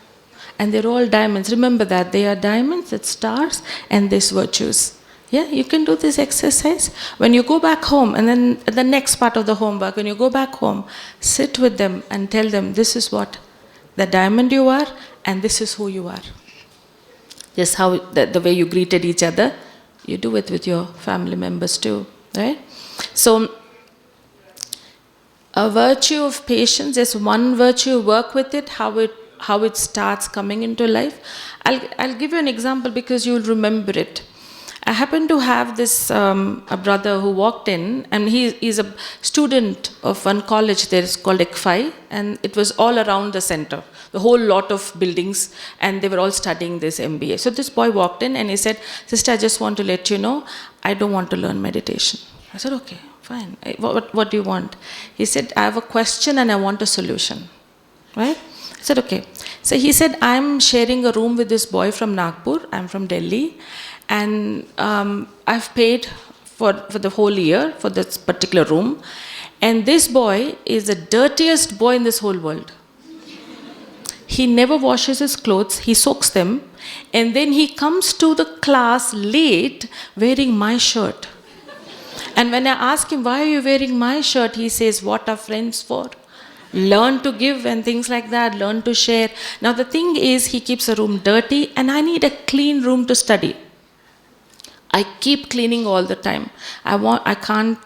And they're all diamonds. Remember that. They are diamonds, it's stars, and these virtues. Yeah, you can do this exercise. When you go back home, and then the next part of the homework, when you go back home, sit with them and tell them, this is what the diamond you are, and this is who you are. Just how the way you greeted each other, you do it with your family members too, right? So, a virtue of patience is one virtue. Work with it, how it starts coming into life. I'll give you an example because you'll remember it. I happen to have this a brother who walked in, and he's a student of one college there. It's called ECFI, and it was all around the center, the whole lot of buildings, and they were all studying this MBA. So this boy walked in and he said, "Sister, I just want to let you know, I don't want to learn meditation." I said, "Okay, fine. What do you want?" He said, "I have a question and I want a solution." Right? I said, "Okay." So he said, "I'm sharing a room with this boy from Nagpur. I'm from Delhi. And I've paid for the whole year for this particular room. And this boy is the dirtiest boy in this whole world. He never washes his clothes, he soaks them, and then he comes to the class late wearing my shirt. And when I ask him, why are you wearing my shirt? He says, what are friends for? Learn to give and things like that, learn to share. Now the thing is, he keeps a room dirty, and I need a clean room to study. I keep cleaning all the time. I can't,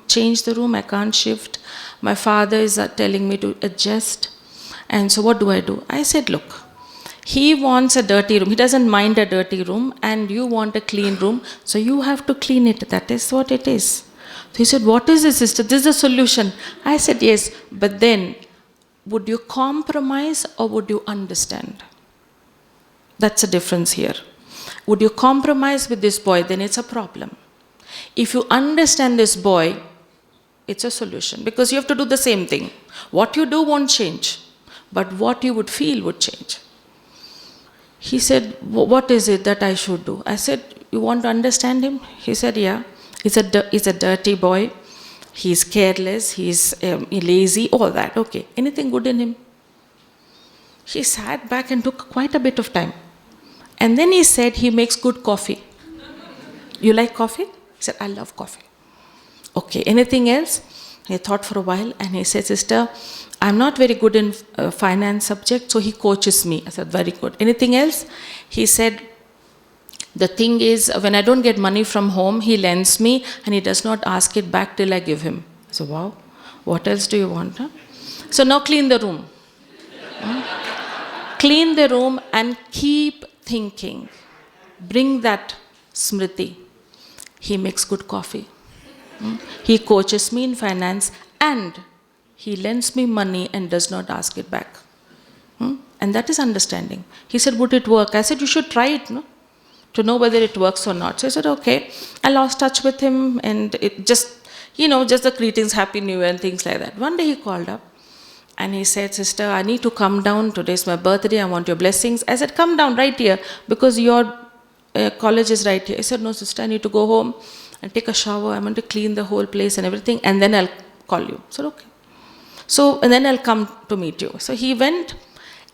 change the room. I can't shift. My father is telling me to adjust. And so what do? I said, look, he wants a dirty room. He doesn't mind a dirty room, and you want a clean room. So you have to clean it. That is what it is. So he said, what is this, sister? This is a solution. I said, yes. But then, would you compromise or would you understand? That's a difference here. Would you compromise with this boy? Then it's a problem. If you understand this boy, it's a solution. Because you have to do the same thing. What you do won't change. But what you would feel would change. He said, what is it that I should do? I said, you want to understand him? He said, yeah. He's a dirty boy. He's careless, he's lazy, all that. Okay, anything good in him? She sat back and took quite a bit of time. And then he said he makes good coffee. You like coffee? He said, I love coffee. Okay, anything else? He thought for a while and he said, sister, I'm not very good in finance subject, so he coaches me. I said, very good. Anything else? He said, the thing is, when I don't get money from home, he lends me and he does not ask it back till I give him. I said, wow, what else do you want? Huh? So now clean the room. Clean the room and keep thinking. Bring that smriti. He makes good coffee. He coaches me in finance and he lends me money and does not ask it back. And that is understanding. He said, would it work? I said, you should try it, no? To know whether it works or not. So I said, okay. I lost touch with him and it just, just the greetings, Happy New Year and things like that. One day he called up and he said, sister, I need to come down. Today's my birthday. I want your blessings. I said, come down right here because your college is right here. He said, no, sister, I need to go home and take a shower. I want to clean the whole place and everything and then I'll call you. I said, okay. So, and then I'll come to meet you. So he went.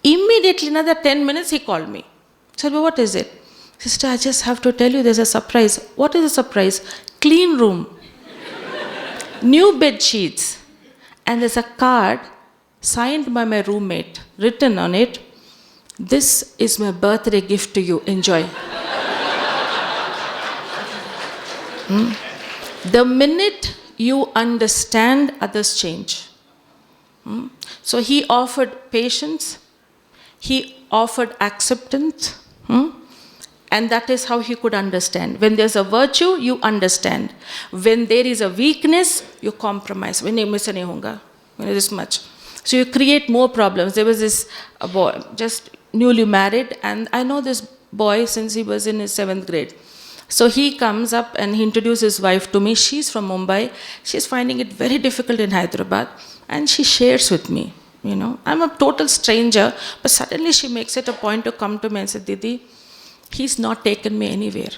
Immediately, another 10 minutes, he called me. I said, well, what is it? Sister, I just have to tell you there's a surprise. What is a surprise? Clean room. New bed sheets. And there's a card signed by my roommate. Written on it, this is my birthday gift to you. Enjoy. The minute you understand, others change. So he offered patience. He offered acceptance. And that is how he could understand. When there's a virtue, you understand. When there is a weakness, you compromise. When you miss this much. So you create more problems. There was this boy, just newly married, and I know this boy since he was in his 7th grade. So he comes up and he introduces his wife to me. She's from Mumbai. She's finding it very difficult in Hyderabad. And she shares with me, I'm a total stranger, but suddenly she makes it a point to come to me and say, Didi, he's not taken me anywhere.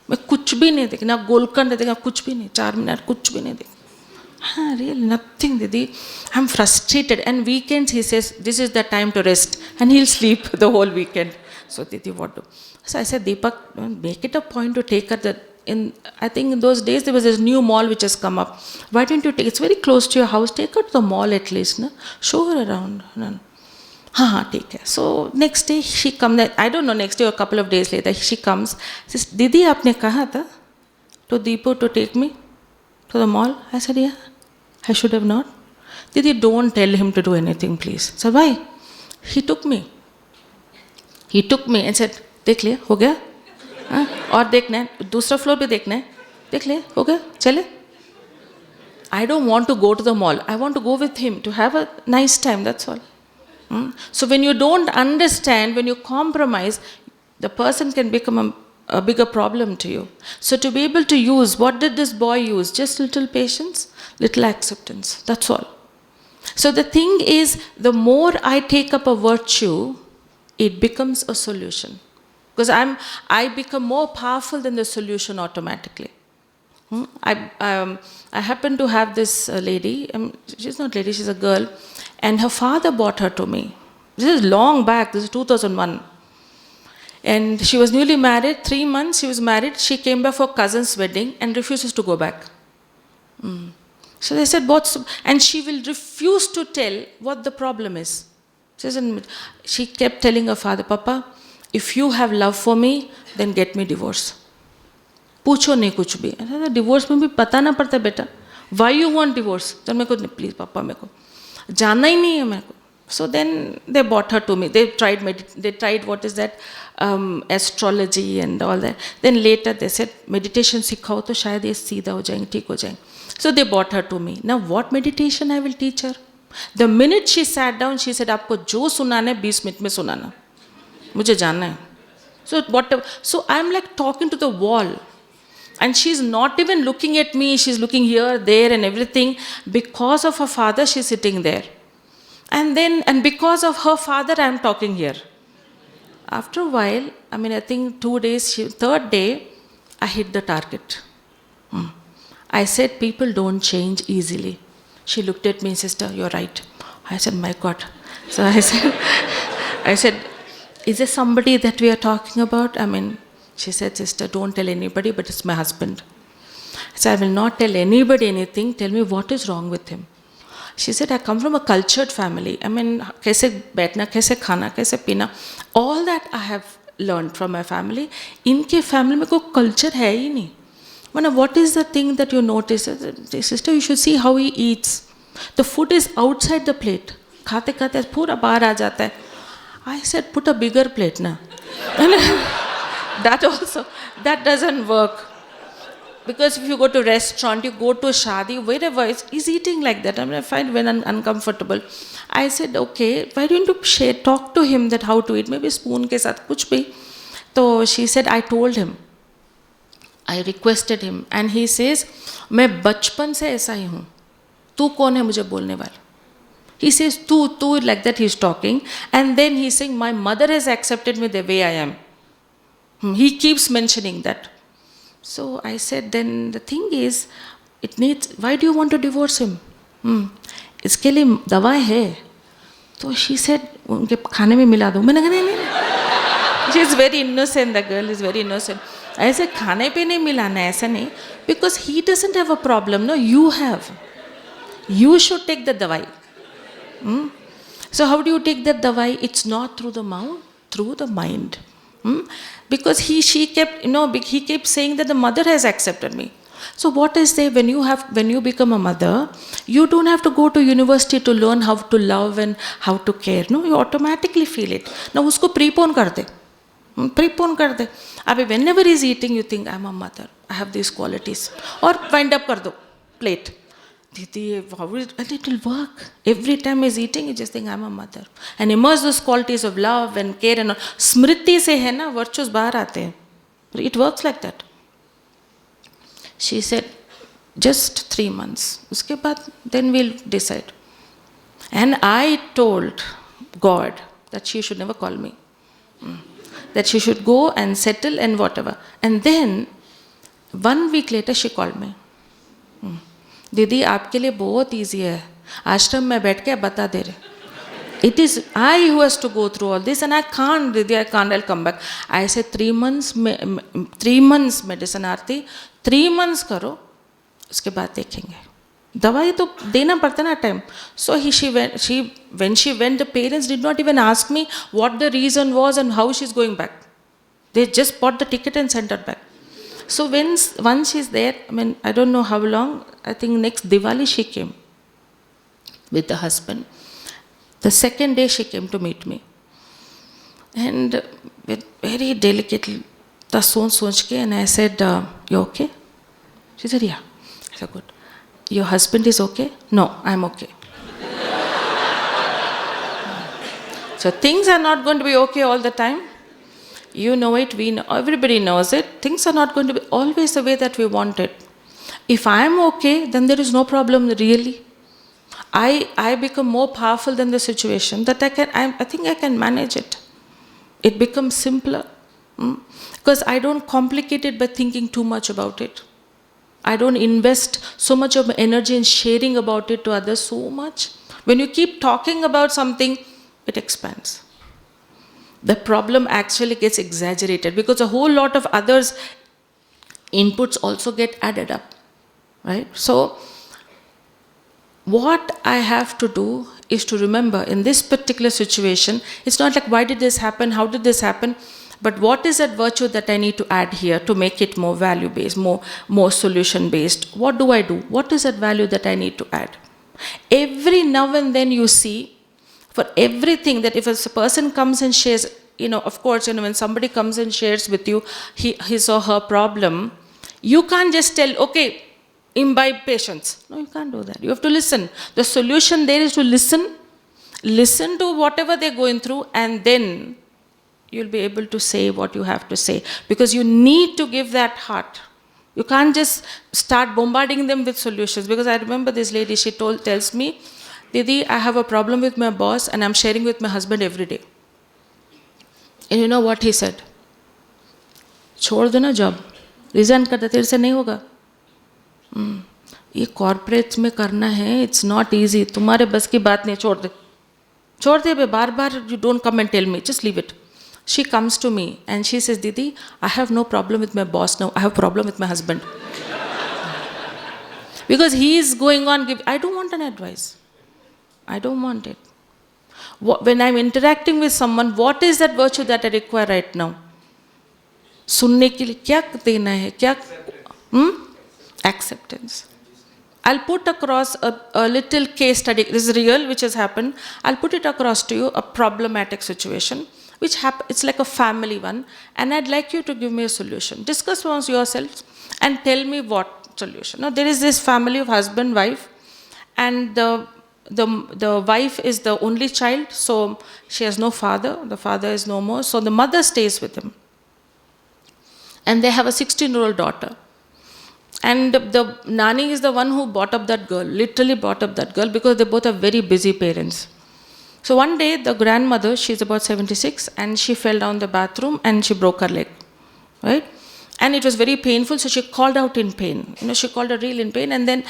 मैं कुछ भी नहीं देखी ना गोलकंड देखा कुछ भी नहीं 4 मिनट कुछ भी नहीं देखी really nothing Didi. I'm frustrated and weekends he says this is the time to rest and he'll sleep the whole weekend. So Didi, what do? So I said, Deepak, make it a point to take her I think in those days there was this new mall which has come up. Why don't you take, it's very close to your house, take her to the mall at least, na? Show her around. Take care. So next day she comes, I don't know, next day or a couple of days later, she comes, says, Didi, aapne kaha tha to Deepu to take me to the mall? I said, yeah, I should have not. Didi, don't tell him to do anything, please. So why? He took me. He took me and said, देख लिया हो गया और देखना है दूसरा floor पे देखना है देख लिया हो गया चले I don't want to go to the mall. I want to go with him to have a nice time, that's all. So when you don't understand, when you compromise, the person can become a bigger problem to you. So to be able to use, what did this boy use? Just little patience, little acceptance, that's all. So the thing is, the more I take up a virtue, it becomes a solution. Because I become more powerful than the solution automatically. I happen to have this lady, she's not lady, she's a girl, and her father brought her to me. This is long back, this is 2001. And she was newly married, 3 months she was married, she came back for cousin's wedding and refuses to go back. So they said, and she will refuse to tell what the problem is. She kept telling her father, Papa, if you have love for me, then get me divorce. पूछो नहीं कुछ भी divorce में भी पता ना पड़ता बेटा वाई यू वांट डिवोर्स तो मेरे को प्लीज़ पापा मेरे को जानना ही नहीं है मेरे को so then they bought her to me they tried what is that astrology and all that then later they said meditation सिखाओ तो शायद ये सीधा हो जाएंगे ठीक हो जाएंगे so they bought her to me now what meditation I will teach her the minute she sat down she said आपको जो सुनाना है 20 मिनट में सुनाना मुझे जानना है so I am like talking to the wall. And she's not even looking at me, she's looking here, there and everything. Because of her father, she's sitting there. And because of her father, I'm talking here. After a while, I think 2 days, third day, I hit the target. I said, people don't change easily. She looked at me, sister, you're right. I said, my God. So I said, is there somebody that we are talking about? I mean, she said, sister, don't tell anybody, but it's my husband. So I will not tell anybody anything. Tell me what is wrong with him. She said, I come from a cultured family. I mean, kaise baithna, kaise khana, kaise pina. All that I have learned from my family. Inke family mein koi culture hai hi nahi. What is the thing that you notice? Sister, you should see how he eats. The food is outside the plate. Khate khate pura bahar aa jata hai. I said, put a bigger plate na. That doesn't work. Because if you go to restaurant, you go to shadi, wherever, he's eating like that. I mean, I find very uncomfortable. I said, okay, why don't you talk to him that how to eat? Maybe spoon ke sath, kuch bhi. So she said, I told him. I requested him. And he says, मैं बचपन से ऐसा ही हूँ. तू कौन है मुझे बोलने वाला? He says, तू, like that he's talking. And then he's saying, my mother has accepted me the way I am. He keeps mentioning that. So I said, then the thing is, why do you want to divorce him? इसके लिए दवाई है. So she said, उनके खाने में मिला दो. मैंने कहा नहीं. She is very innocent, the girl is very innocent. ऐसे खाने पे नहीं मिलाना है, ऐसा नहीं. Because he doesn't have a problem, no, you have. You should take the dawai. So how do you take that dawai? It's not through the mouth, through the mind. Because he kept saying that the mother has accepted me. So what is there when you become a mother, you don't have to go to university to learn how to love and how to care. No, you automatically feel it. Now usko prepone kar de. Prepone kar de. Abhi whenever he's eating, you think, I'm a mother. I have these qualities. Or wind up kar do. Plate. Didi, and it will work. Every time he's eating, you just think, I'm a mother. And immerse those qualities of love and care and all. Smriti se hai na, virtues bahar aate hain. It works like that. She said, just 3 months. Uske baad, then we'll decide. And I told God that she should never call me. That she should go and settle and whatever. And then, 1 week later, she called me. दीदी आपके लिए बहुत easy है आश्रम में बैठ के बता दे रहे it is I who has to go through all this and I can't दीदी I can't I'll come back I said 3 months medicine Aarti 3 months करो उसके बाद देखेंगे दवाई तो देना पड़ता ना time so when she went the parents did not even ask me what the reason was and how she's going back they just bought the ticket and sent her back. So once she's there, I mean, I don't know how long, I think next Diwali she came with the husband. The second day she came to meet me. And with very delicately, and I said, you okay? She said, yeah. I said, good. Your husband is okay? No, I'm okay. So things are not going to be okay all the time. You know it, we know, everybody knows it. Things are not going to be always the way that we want it. If I am okay, then there is no problem really. I become more powerful than the situation that I think I can manage it. It becomes simpler. Because I don't complicate it by thinking too much about it. I don't invest so much of my energy in sharing about it to others so much. When you keep talking about something, it expands. The problem actually gets exaggerated because a whole lot of others' inputs also get added up, right? So, what I have to do is to remember in this particular situation, it's not like why did this happen, how did this happen, but what is that virtue that I need to add here to make it more value-based, more solution-based? What do I do? What is that value that I need to add? Every now and then you see, for everything that if a person comes and shares, of course, when somebody comes and shares with you his or her problem, you can't just tell, okay, imbibe patience. No, you can't do that. You have to listen. The solution there is to listen to whatever they're going through, and then you'll be able to say what you have to say. Because you need to give that heart. You can't just start bombarding them with solutions. Because I remember this lady, she tells me, Didi, I have a problem with my boss and I'm sharing with my husband every day. And you know what he said? छोड़ दो ना job. Resign कर दे, तेरे से नहीं होगा. ये corporates में करना है, इट्स नॉट ईजी, तुम्हारे बस की बात नहीं, छोड़ दे बे, बार बार you don't come and tell me, just leave it. She comes to me and she says, Didi, I have no problem with my boss now, I have problem with my husband. Because he is going on, I don't want an advice. I don't want it. When I'm interacting with someone, what is that virtue that I require right now? सुनने के लिए क्या देना है, क्या acceptance. I'll put across a little case study. This is real, which has happened. I'll put it across to you, a problematic situation, which it's like a family one, and I'd like you to give me a solution. Discuss amongst yourselves and tell me what solution. Now, there is this family of husband, wife, and the wife is the only child, so she has no father. The father is no more, so the mother stays with him. And they have a 16-year-old daughter. And the nanny is the one who brought up that girl, literally brought up that girl, because they both are very busy parents. So one day, the grandmother, she's about 76, and she fell down the bathroom and she broke her leg, right? And it was very painful, so she called out in pain. She called her real in pain, and then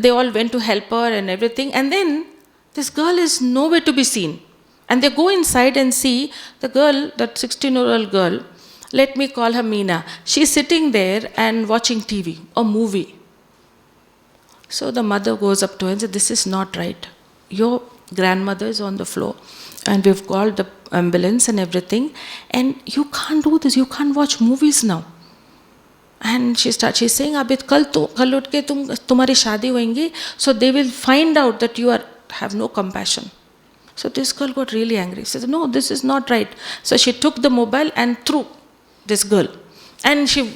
they all went to help her and everything. And then this girl is nowhere to be seen. And they go inside and see the girl, that 16-year-old girl, let me call her Meena. She's sitting there and watching TV, a movie. So the mother goes up to her and says, this is not right. Your grandmother is on the floor and we've called the ambulance and everything, and you can't do this, you can't watch movies now. And she's saying, Abid, kal utke tumhari shaadi hoengi, so they will find out that you have no compassion. So this girl got really angry. She said, no, this is not right. So she took the mobile and threw this girl. And she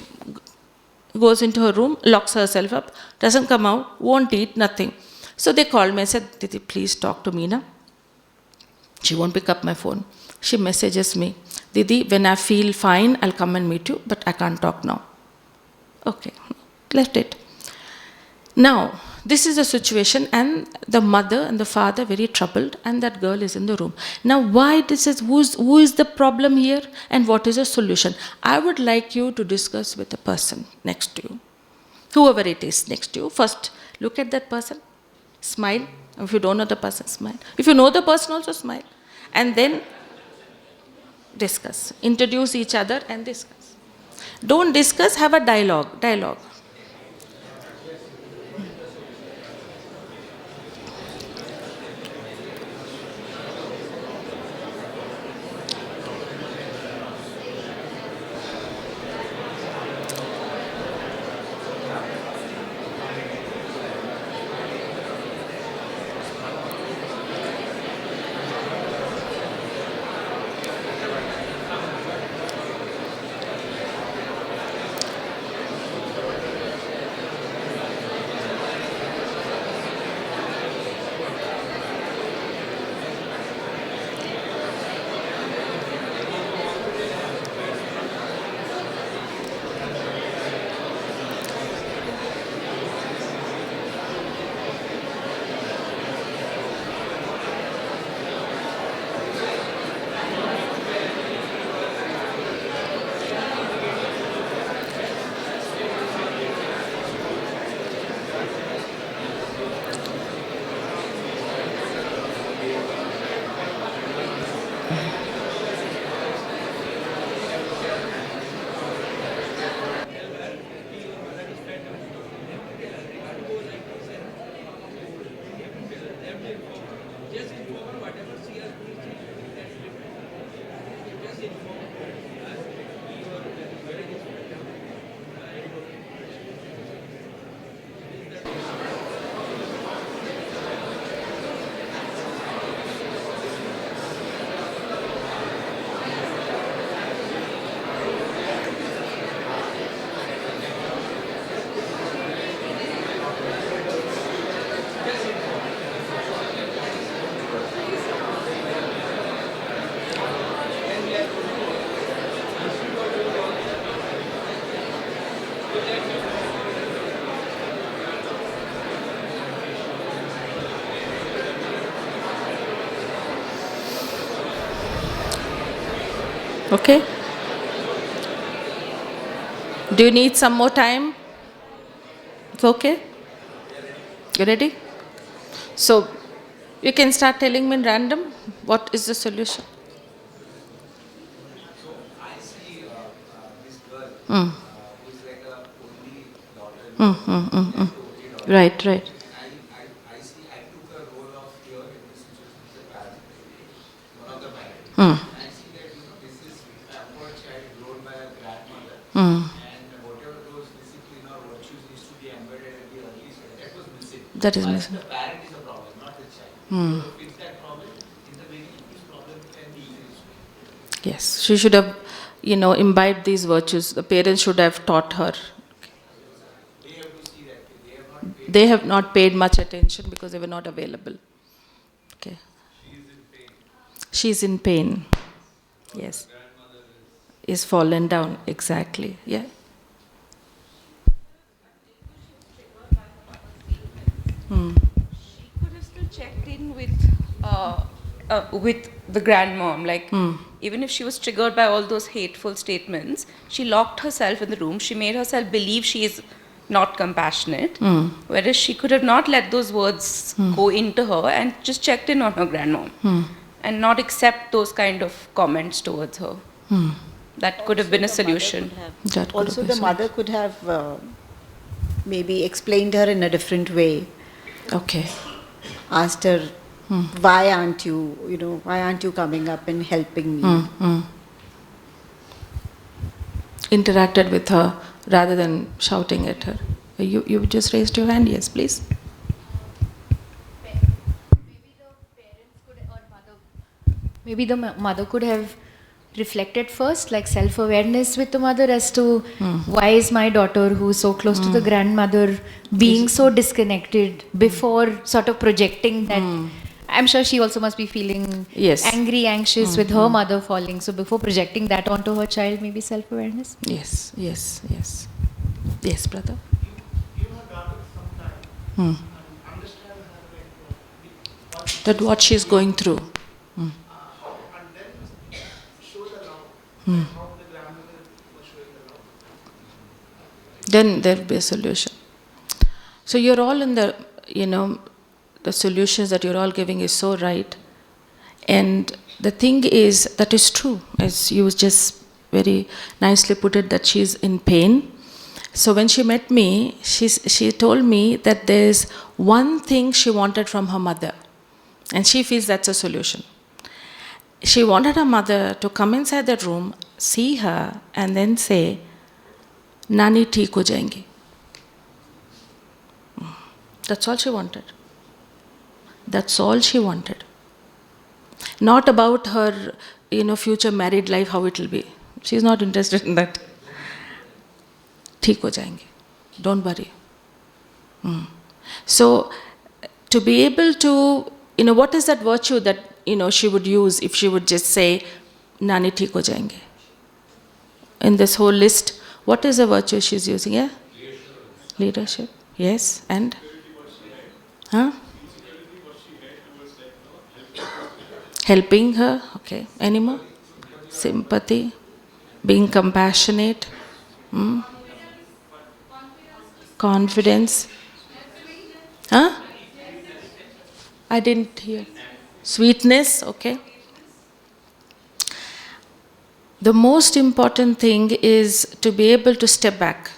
goes into her room, locks herself up, doesn't come out, won't eat, nothing. So they called me and said, Didi, please talk to Meena. She won't pick up my phone. She messages me, Didi, when I feel fine, I'll come and meet you, but I can't talk now. Okay, left it. Now, this is the situation, and the mother and the father very troubled, and that girl is in the room. Now, why this is, who is the problem here, and what is the solution? I would like you to discuss with the person next to you, whoever it is next to you. First, look at that person, smile. If you don't know the person, smile. If you know the person, also smile. And then discuss. Introduce each other and discuss. Don't discuss, have a dialogue. Okay? Do you need some more time? It's okay? You ready? So, you can start telling me in random what is the solution. Mm. Right, right. Mm. Mm. That is missing. Mm. Yes, she should have, imbibed these virtues. The parents should have taught her. They have not paid much attention because they were not available. Okay. She's in pain. Yes. Is fallen down. Exactly. Yeah. Hmm. She could have still checked in with the grandmom. Like, even if she was triggered by all those hateful statements, she locked herself in the room. She made herself believe she is not compassionate. Whereas she could have not let those words go into her and just checked in on her grandmom and not accept those kind of comments towards her. That could have been a solution. That could Also, have the been mother could have maybe explained her in a different way. okay. Asked her, why aren't you coming up and helping me? Interacted with her rather than shouting at her. You just raised your hand. Yes, please. Maybe the mother could have reflected first, like self-awareness with the mother as to why is my daughter, who's so close to the grandmother, being so disconnected, before sort of projecting that. I'm sure she also must be feeling Yes. angry, anxious with her mother falling. So before projecting that onto her child, maybe self-awareness. Yes, yes, yes. Yes, brother. Give her daughter some time and understand her That what she's going through. and then show the love, like how the grandmother was showing the love. Then there will be a solution. So you're all in the, the solutions that you're all giving is so right. And the thing is, that is true, as you just very nicely put it, that she's in pain. So when she met me, she told me that there's one thing she wanted from her mother. And she feels that's a solution. She wanted her mother to come inside the room, see her, and then say, Nani theek ho jayenge. That's all she wanted. That's all she wanted. Not about her, future married life, how it will be. She's not interested in that. Theek ho jayenge. Don't worry. So, to be able to, what is that virtue that, she would use if she would just say, Nani theek ho jayenge? In this whole list, what is the virtue she's using? Yeah? Leadership. Yes. And? Huh? Helping her. Okay. Any more? Sympathy. Being compassionate. Confidence. Huh? I didn't hear. Sweetness. Okay. The most important thing is to be able to step back.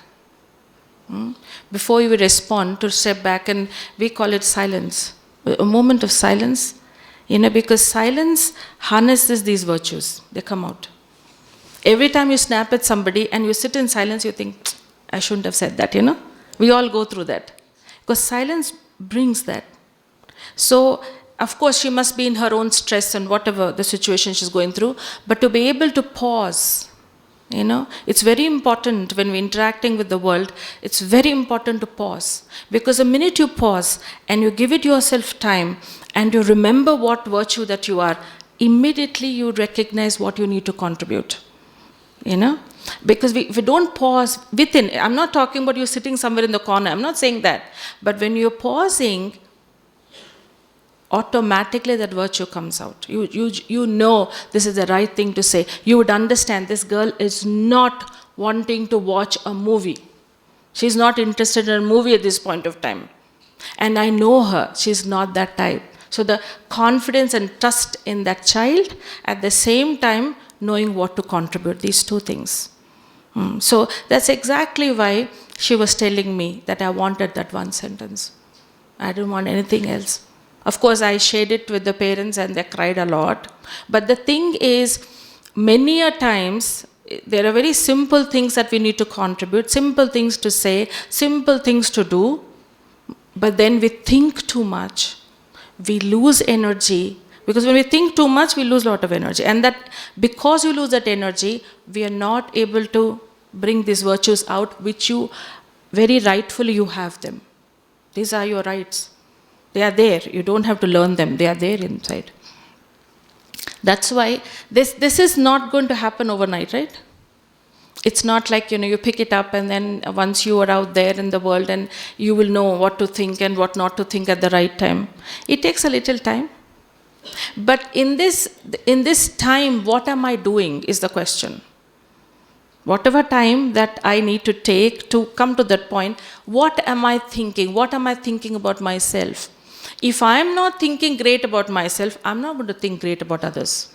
Before you respond, to step back, and we call it silence. A moment of silence, because silence harnesses these virtues. They come out. Every time you snap at somebody and you sit in silence, you think, I shouldn't have said that, We all go through that. Because silence brings that. So, of course, she must be in her own stress and whatever the situation she's going through, but to be able to pause, it's very important when we're interacting with the world, it's very important to pause. Because the minute you pause and you give it yourself time and you remember what virtue that you are, immediately you recognize what you need to contribute. Because if you don't pause within, I'm not talking about you sitting somewhere in the corner, I'm not saying that. But when you're pausing, automatically that virtue comes out. You know this is the right thing to say. You would understand this girl is not wanting to watch a movie. She's not interested in a movie at this point of time. And I know her, she's not that type. So the confidence and trust in that child, at the same time knowing what to contribute, these two things. So that's exactly why she was telling me that I wanted that one sentence. I didn't want anything else. Of course, I shared it with the parents and they cried a lot. But the thing is, many a times, there are very simple things that we need to contribute, simple things to say, simple things to do. But then we think too much. We lose energy. Because when we think too much, we lose a lot of energy. And that because you lose that energy, we are not able to bring these virtues out, which you, very rightfully, you have them. These are your rights. They are there. You don't have to learn them. They are there inside. That's why this is not going to happen overnight, right? It's not like, you pick it up and then once you are out there in the world and you will know what to think and what not to think at the right time. It takes a little time. But in this time, what am I doing is the question. Whatever time that I need to take to come to that point, what am I thinking? What am I thinking about myself? If I'm not thinking great about myself, I'm not going to think great about others.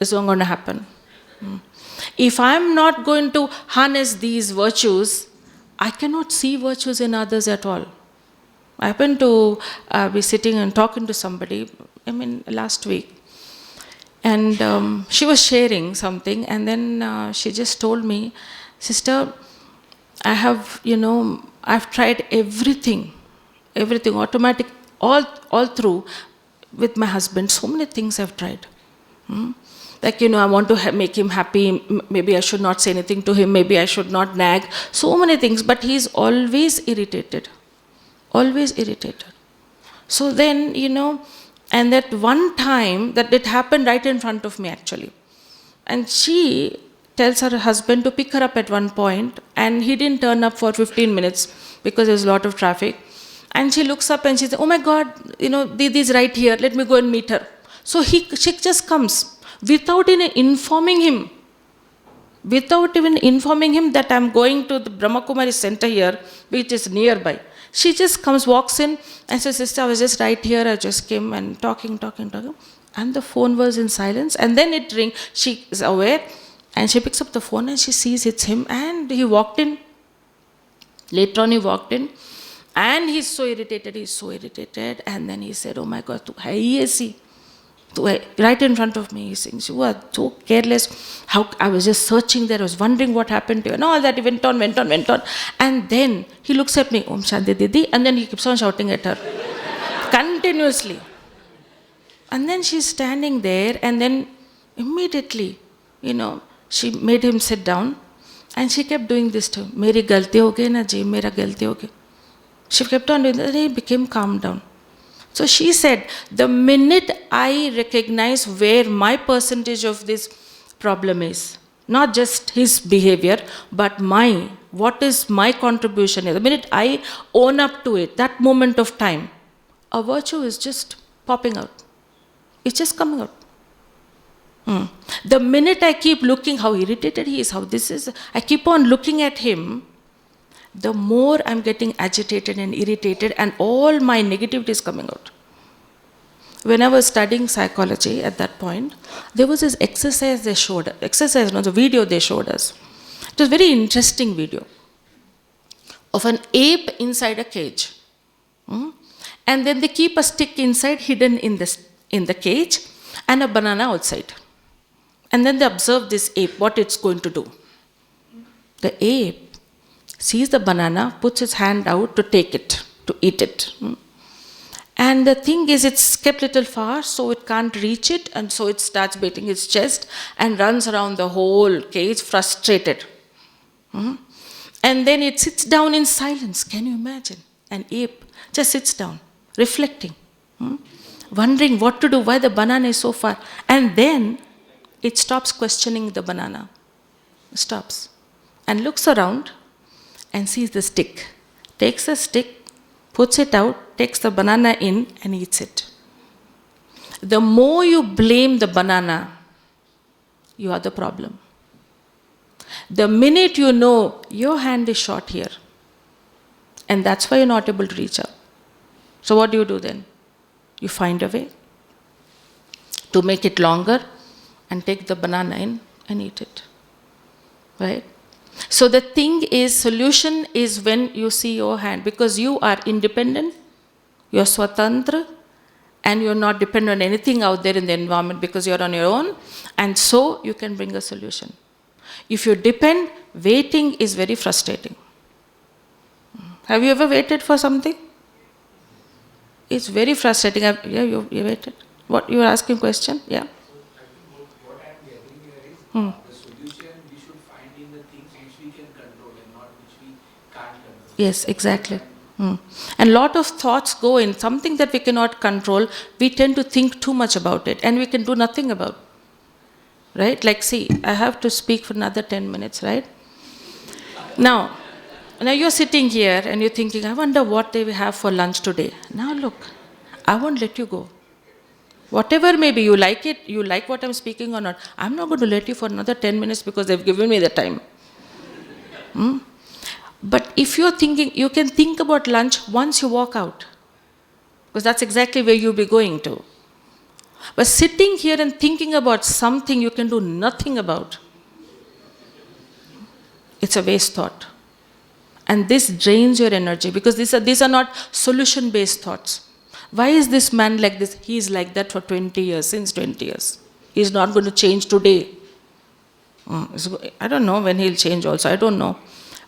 It's not going to happen. If I'm not going to harness these virtues, I cannot see virtues in others at all. I happened to be sitting and talking to somebody, last week. And she was sharing something, and then she just told me, sister, I have, I've tried everything, automatic, all through with my husband. So many things I've tried. Like, I want to make him happy. Maybe I should not say anything to him. Maybe I should not nag. So many things. But he's always irritated. Always irritated. So then, and that one time, that it happened right in front of me actually. And she tells her husband to pick her up at one point, and he didn't turn up for 15 minutes because there's a lot of traffic. And she looks up and she says, oh my God, Didi is right here. Let me go and meet her. So she just comes. Without even informing him that I'm going to the Brahma Kumaris center here, which is nearby. She just comes, walks in, and says, sister, I was just right here, I just came and talking. And the phone was in silence, and then it rings. She is aware, and she picks up the phone, and she sees it's him, and he walked in. Later on, he walked in, and he's so irritated, and then he said, oh my God, tu hai hi aisi? Right in front of me, he sings, you are so careless. How I was just searching there, I was wondering what happened to you. And all that, he went on. And then he looks at me, Om Shanti Didi, and then he keeps on shouting at her. Continuously. And then she's standing there, and then immediately, she made him sit down, and she kept doing this to him. Meri galti ho gayi na ji, mera galti ho gayi. She kept on doing that, and he became calm down. So she said, the minute I recognize where my percentage of this problem is, not just his behavior, but what is my contribution here, the minute I own up to it, that moment of time, a virtue is just popping out. It's just coming out. The minute I keep looking how irritated he is, how this is, I keep on looking at him, the more I'm getting agitated and irritated, and all my negativity is coming out. When I was studying psychology at that point, there was this exercise they showed us. The video they showed us. It was a very interesting video of an ape inside a cage. And then they keep a stick inside, hidden in the cage, and a banana outside. And then they observe this ape, what it's going to do. The ape sees the banana, puts his hand out to take it, to eat it. And the thing is, it's kept a little far, so it can't reach it, and so it starts beating its chest and runs around the whole cage, frustrated. And then it sits down in silence. Can you imagine? An ape just sits down, reflecting, wondering what to do, why the banana is so far. And then it stops questioning the banana. Stops. And looks around and sees the stick. Takes the stick, puts it out, takes the banana in and eats it. The more you blame the banana, you are the problem. The minute you know your hand is short here, and that's why you're not able to reach out. So what do you do then? You find a way to make it longer and take the banana in and eat it. Right? So the thing is, solution is when you see your hand, because you are independent, you are swatantra, and you're not dependent on anything out there in the environment because you're on your own, and so you can bring a solution. If you depend, waiting is very frustrating. Have you ever waited for something? It's very frustrating. Yeah, you waited. What, you were asking question? Yeah. What I am getting here is the solution we should find in the things which we can control and not which we can't control. Yes, exactly. And a lot of thoughts go in. Something that we cannot control, we tend to think too much about it and we can do nothing about it. Right? Like, see, I have to speak for another 10 minutes, right? Now you're sitting here and you're thinking, I wonder what they will have for lunch today. Now look, I won't let you go. Whatever may be, you like it, you like what I'm speaking or not, I'm not going to let you for another 10 minutes because they've given me the time. But if you're thinking, you can think about lunch once you walk out. Because that's exactly where you'll be going to. But sitting here and thinking about something you can do nothing about, it's a waste thought. And this drains your energy because these are not solution-based thoughts. Why is this man like this? He's like that for 20 years, since 20 years. He's not going to change today. I don't know when he'll change also, I don't know.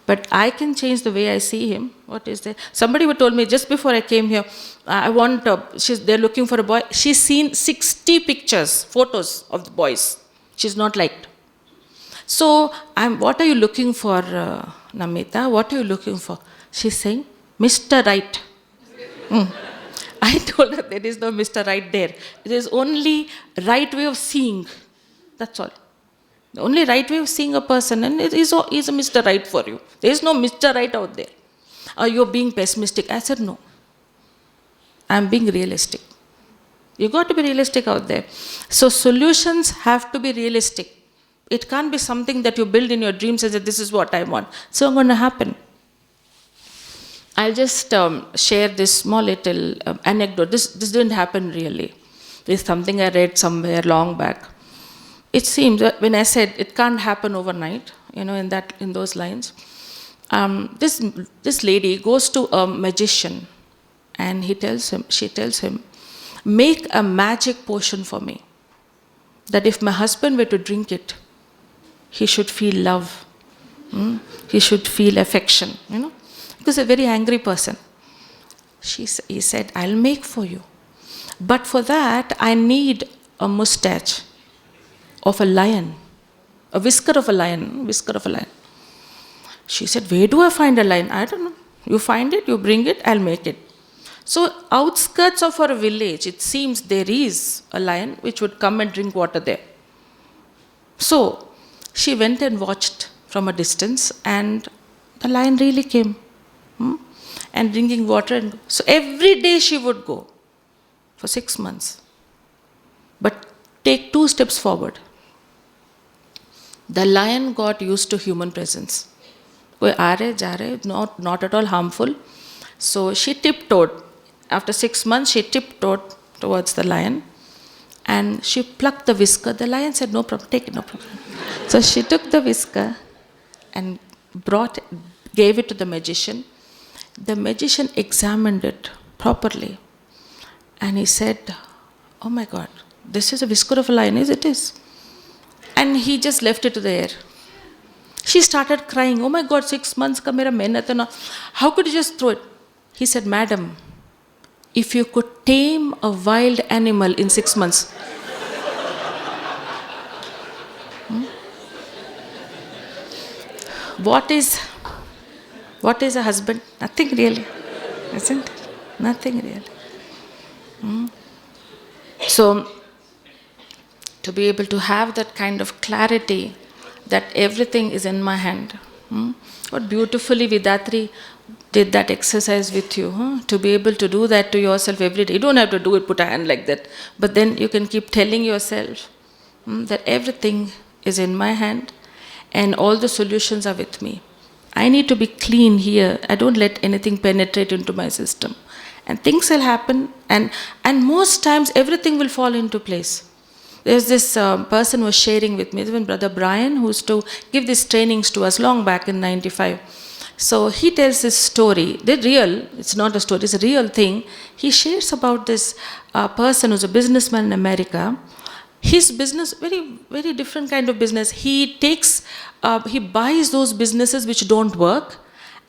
But I can change the way I see him. What is there? Somebody told me just before I came here, they're looking for a boy. She's seen 60 pictures, photos of the boys. She's not liked. So, what are you looking for, Namita? What are you looking for? She's saying, Mr. Right. I told her there is no Mr. Right there. There is only right way of seeing. That's all. The only right way of seeing a person, and it is a Mr. Right for you. There is no Mr. Right out there. Or you're being pessimistic. I said, no. I'm being realistic. You got to be realistic out there. So solutions have to be realistic. It can't be something that you build in your dreams and say, this is what I want. It's not going to happen. I'll just share this small little anecdote. This didn't happen really. This is something I read somewhere long back. It seems that when I said it can't happen overnight, in those lines, this lady goes to a magician and she tells him, make a magic potion for me. That if my husband were to drink it, he should feel love. He should feel affection, Because a very angry person. He said, I'll make for you. But for that, I need a mustache of a lion. A whisker of a lion. She said, where do I find a lion? I don't know. You find it, you bring it, I'll make it. So, outskirts of our village, it seems there is a lion which would come and drink water there. So, she went and watched from a distance and the lion really came. And drinking water. So every day she would go for 6 months. But take 2 steps forward. The lion got used to human presence. Not at all harmful. So she tiptoed. After 6 months, she tiptoed towards the lion. And she plucked the whisker. The lion said, no problem, take it, no problem. So she took the whisker and gave it to the magician. The magician examined it properly and he said, oh my God, this is a whisker of a lion, it is. And he just left it to the air. She started crying, oh my God, 6 months ka mera mehnat hai na. How could you just throw it? He said, madam, if you could tame a wild animal in 6 months, What is a husband? Nothing really, isn't it? Nothing really. So, to be able to have that kind of clarity that everything is in my hand. What beautifully Vidatri did that exercise with you. To be able to do that to yourself every day. You don't have to do it, put a hand like that. But then you can keep telling yourself that everything is in my hand and all the solutions are with me. I need to be clean here. I don't let anything penetrate into my system. and things will happen, and most times everything will fall into place. There's this person was sharing with me, even Brother Brian, who used to give these trainings to us long back in 95. So he tells this story. They're real. It's not a story. It's a real thing. He shares about this person who's a businessman in America. His business, very, very different kind of business. He buys those businesses which don't work,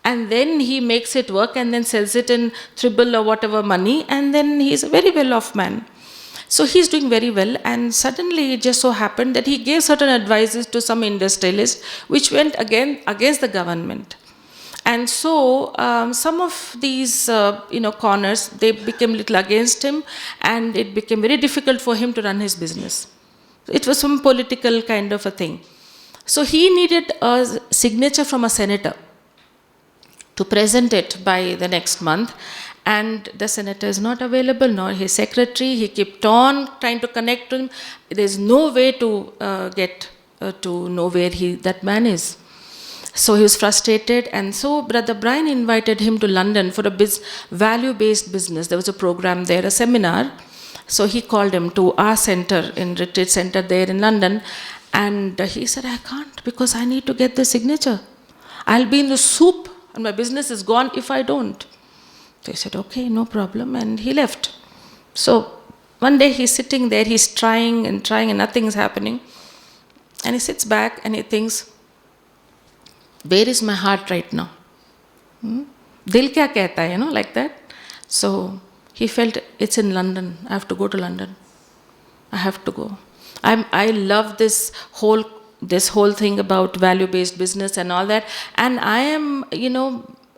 and then he makes it work and then sells it in triple or whatever money, and then he's a very well-off man. So he's doing very well, and suddenly it just so happened that he gave certain advices to some industrialists which went again against the government. And so some of these corners, they became little against him, and it became very difficult for him to run his business. It was some political kind of a thing. So he needed a signature from a senator to present it by the next month. And the senator is not available, nor his secretary. He kept on trying to connect to him. There's no way to get to know where that man is. So he was frustrated, and so Brother Brian invited him to London for a value-based business. There was a program there, a seminar. So he called him to our center, in retreat center there in London, and he said, I can't, because I need to get the signature. I'll be in the soup, and my business is gone if I don't. They said, okay, no problem, and he left. So one day he's sitting there, he's trying, and nothing's happening. And he sits back and he thinks, where is my heart right now? Dil kya kehta hai, like that. So he felt, it's in London, I have to go to London. I have to go. I love this whole thing about value-based business and all that. And I am,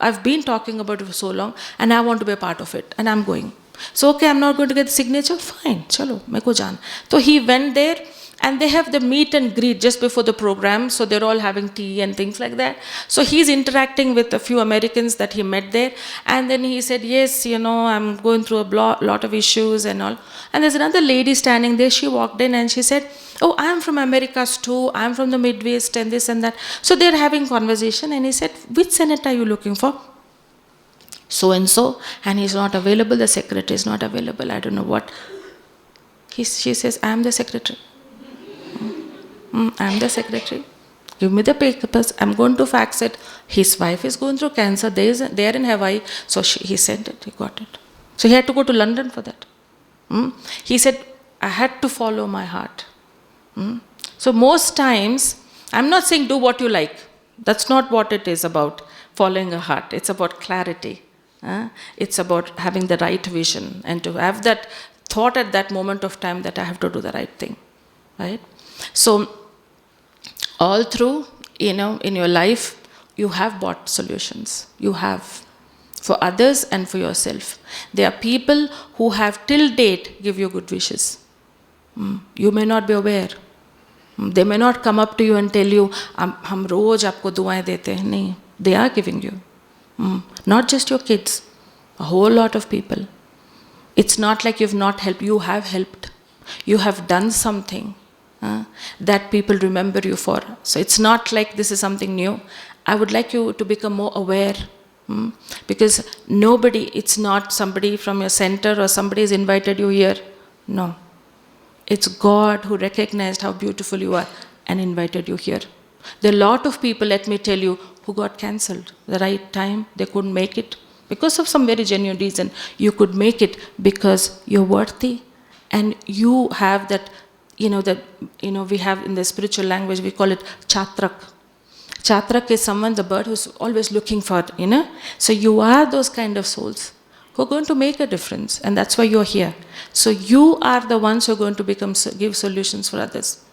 I've been talking about it for so long, and I want to be a part of it, and I'm going. So, okay, I'm not going to get the signature, fine, chalo, meko jaan. So he went there, and they have the meet and greet just before the program, so they're all having tea and things like that. So he's interacting with a few Americans that he met there, and then he said, yes, I'm going through a lot of issues and all. And there's another lady standing there, she walked in and she said, oh, I'm from Americas too, I'm from the Midwest and this and that. So they're having conversation, and he said, which senator are you looking for? So and so, and he's not available, the secretary is not available, I don't know what. She says, I'm the secretary. I'm the secretary. Give me the papers, I'm going to fax it. His wife is going through cancer, they are in Hawaii. So he sent it, he got it. So he had to go to London for that. He said, I had to follow my heart. So most times, I'm not saying do what you like. That's not what it is about, following a heart. It's about clarity. It's about having the right vision, and to have that thought at that moment of time that I have to do the right thing. Right? So all through, in your life, you have bought solutions. You have. For others and for yourself. There are people who have till date give you good wishes. You may not be aware. They may not come up to you and tell you, hum roj aapko duaएं dete hain. Nahin, they are giving you. Not just your kids, a whole lot of people. It's not like you've not helped, you have helped. You have done something that people remember you for. So it's not like this is something new. I would like you to become more aware. Because it's not somebody from your center or somebody has invited you here. No. It's God who recognized how beautiful you are and invited you here. There are a lot of people, let me tell you, who got cancelled. The right time, they couldn't make it. Because of some very genuine reason, you could make it because you're worthy and you have that, we have in the spiritual language, we call it chatrak. Chatrak is someone, the bird who's always looking for, So you are those kind of souls who are going to make a difference, and that's why you're here. So you are the ones who are going to give solutions for others.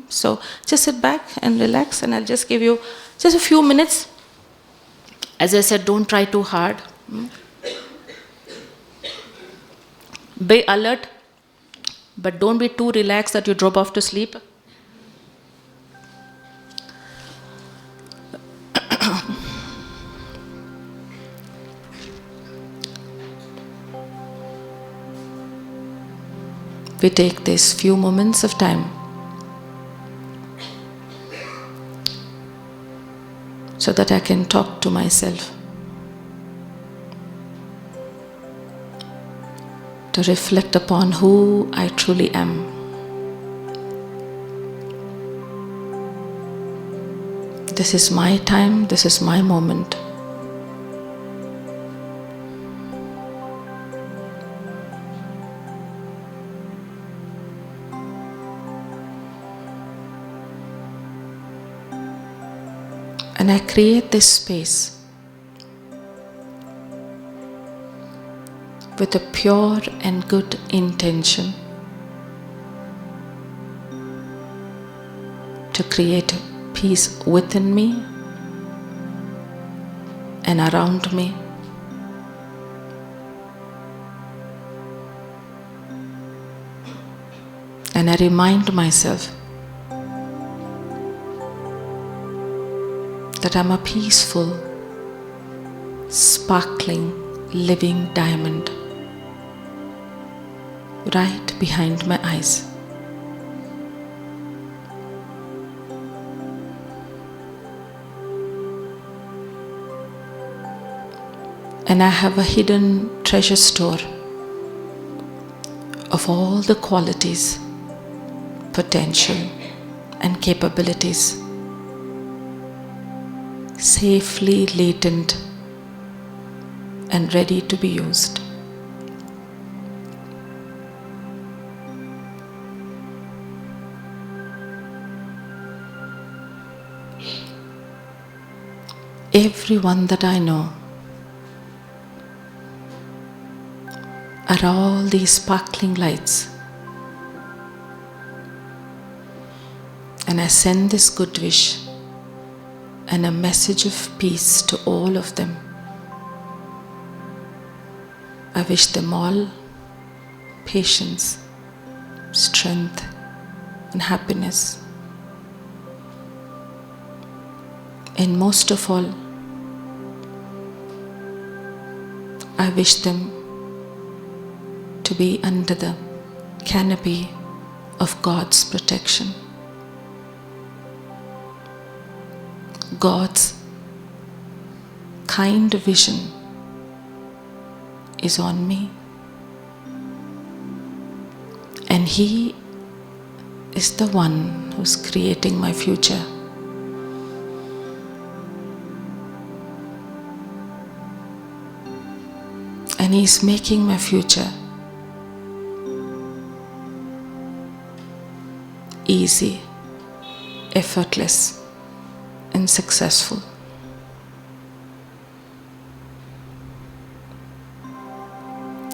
So just sit back and relax, and I'll just give you just a few minutes. As I said, don't try too hard. Be alert, but don't be too relaxed that you drop off to sleep. We take these few moments of time so that I can talk to myself. to reflect upon who I truly am. This is my time, this is my moment. And I create this space with a pure and good intention to create peace within me and around me. And I remind myself that I'm a peaceful, sparkling, living diamond right behind my eyes. And I have a hidden treasure store of all the qualities, potential, and capabilities safely latent and ready to be used. Everyone that I know are all these sparkling lights, and I send this good wish and a message of peace to all of them. I wish them all patience, strength, and happiness. And most of all, I wish them to be under the canopy of God's protection. God's kind vision is on me, and He is the one who's creating my future. And He is making my future easy, effortless, and successful.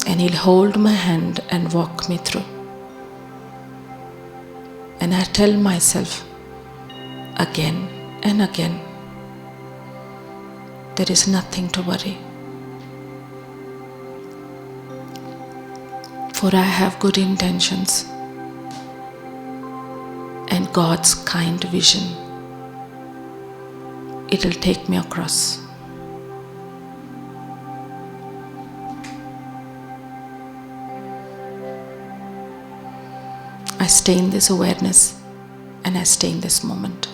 And He'll hold my hand and walk me through. And I tell myself again and again, there is nothing to worry. For I have good intentions and God's kind vision. It'll take me across. I stay in this awareness and I stay in this moment.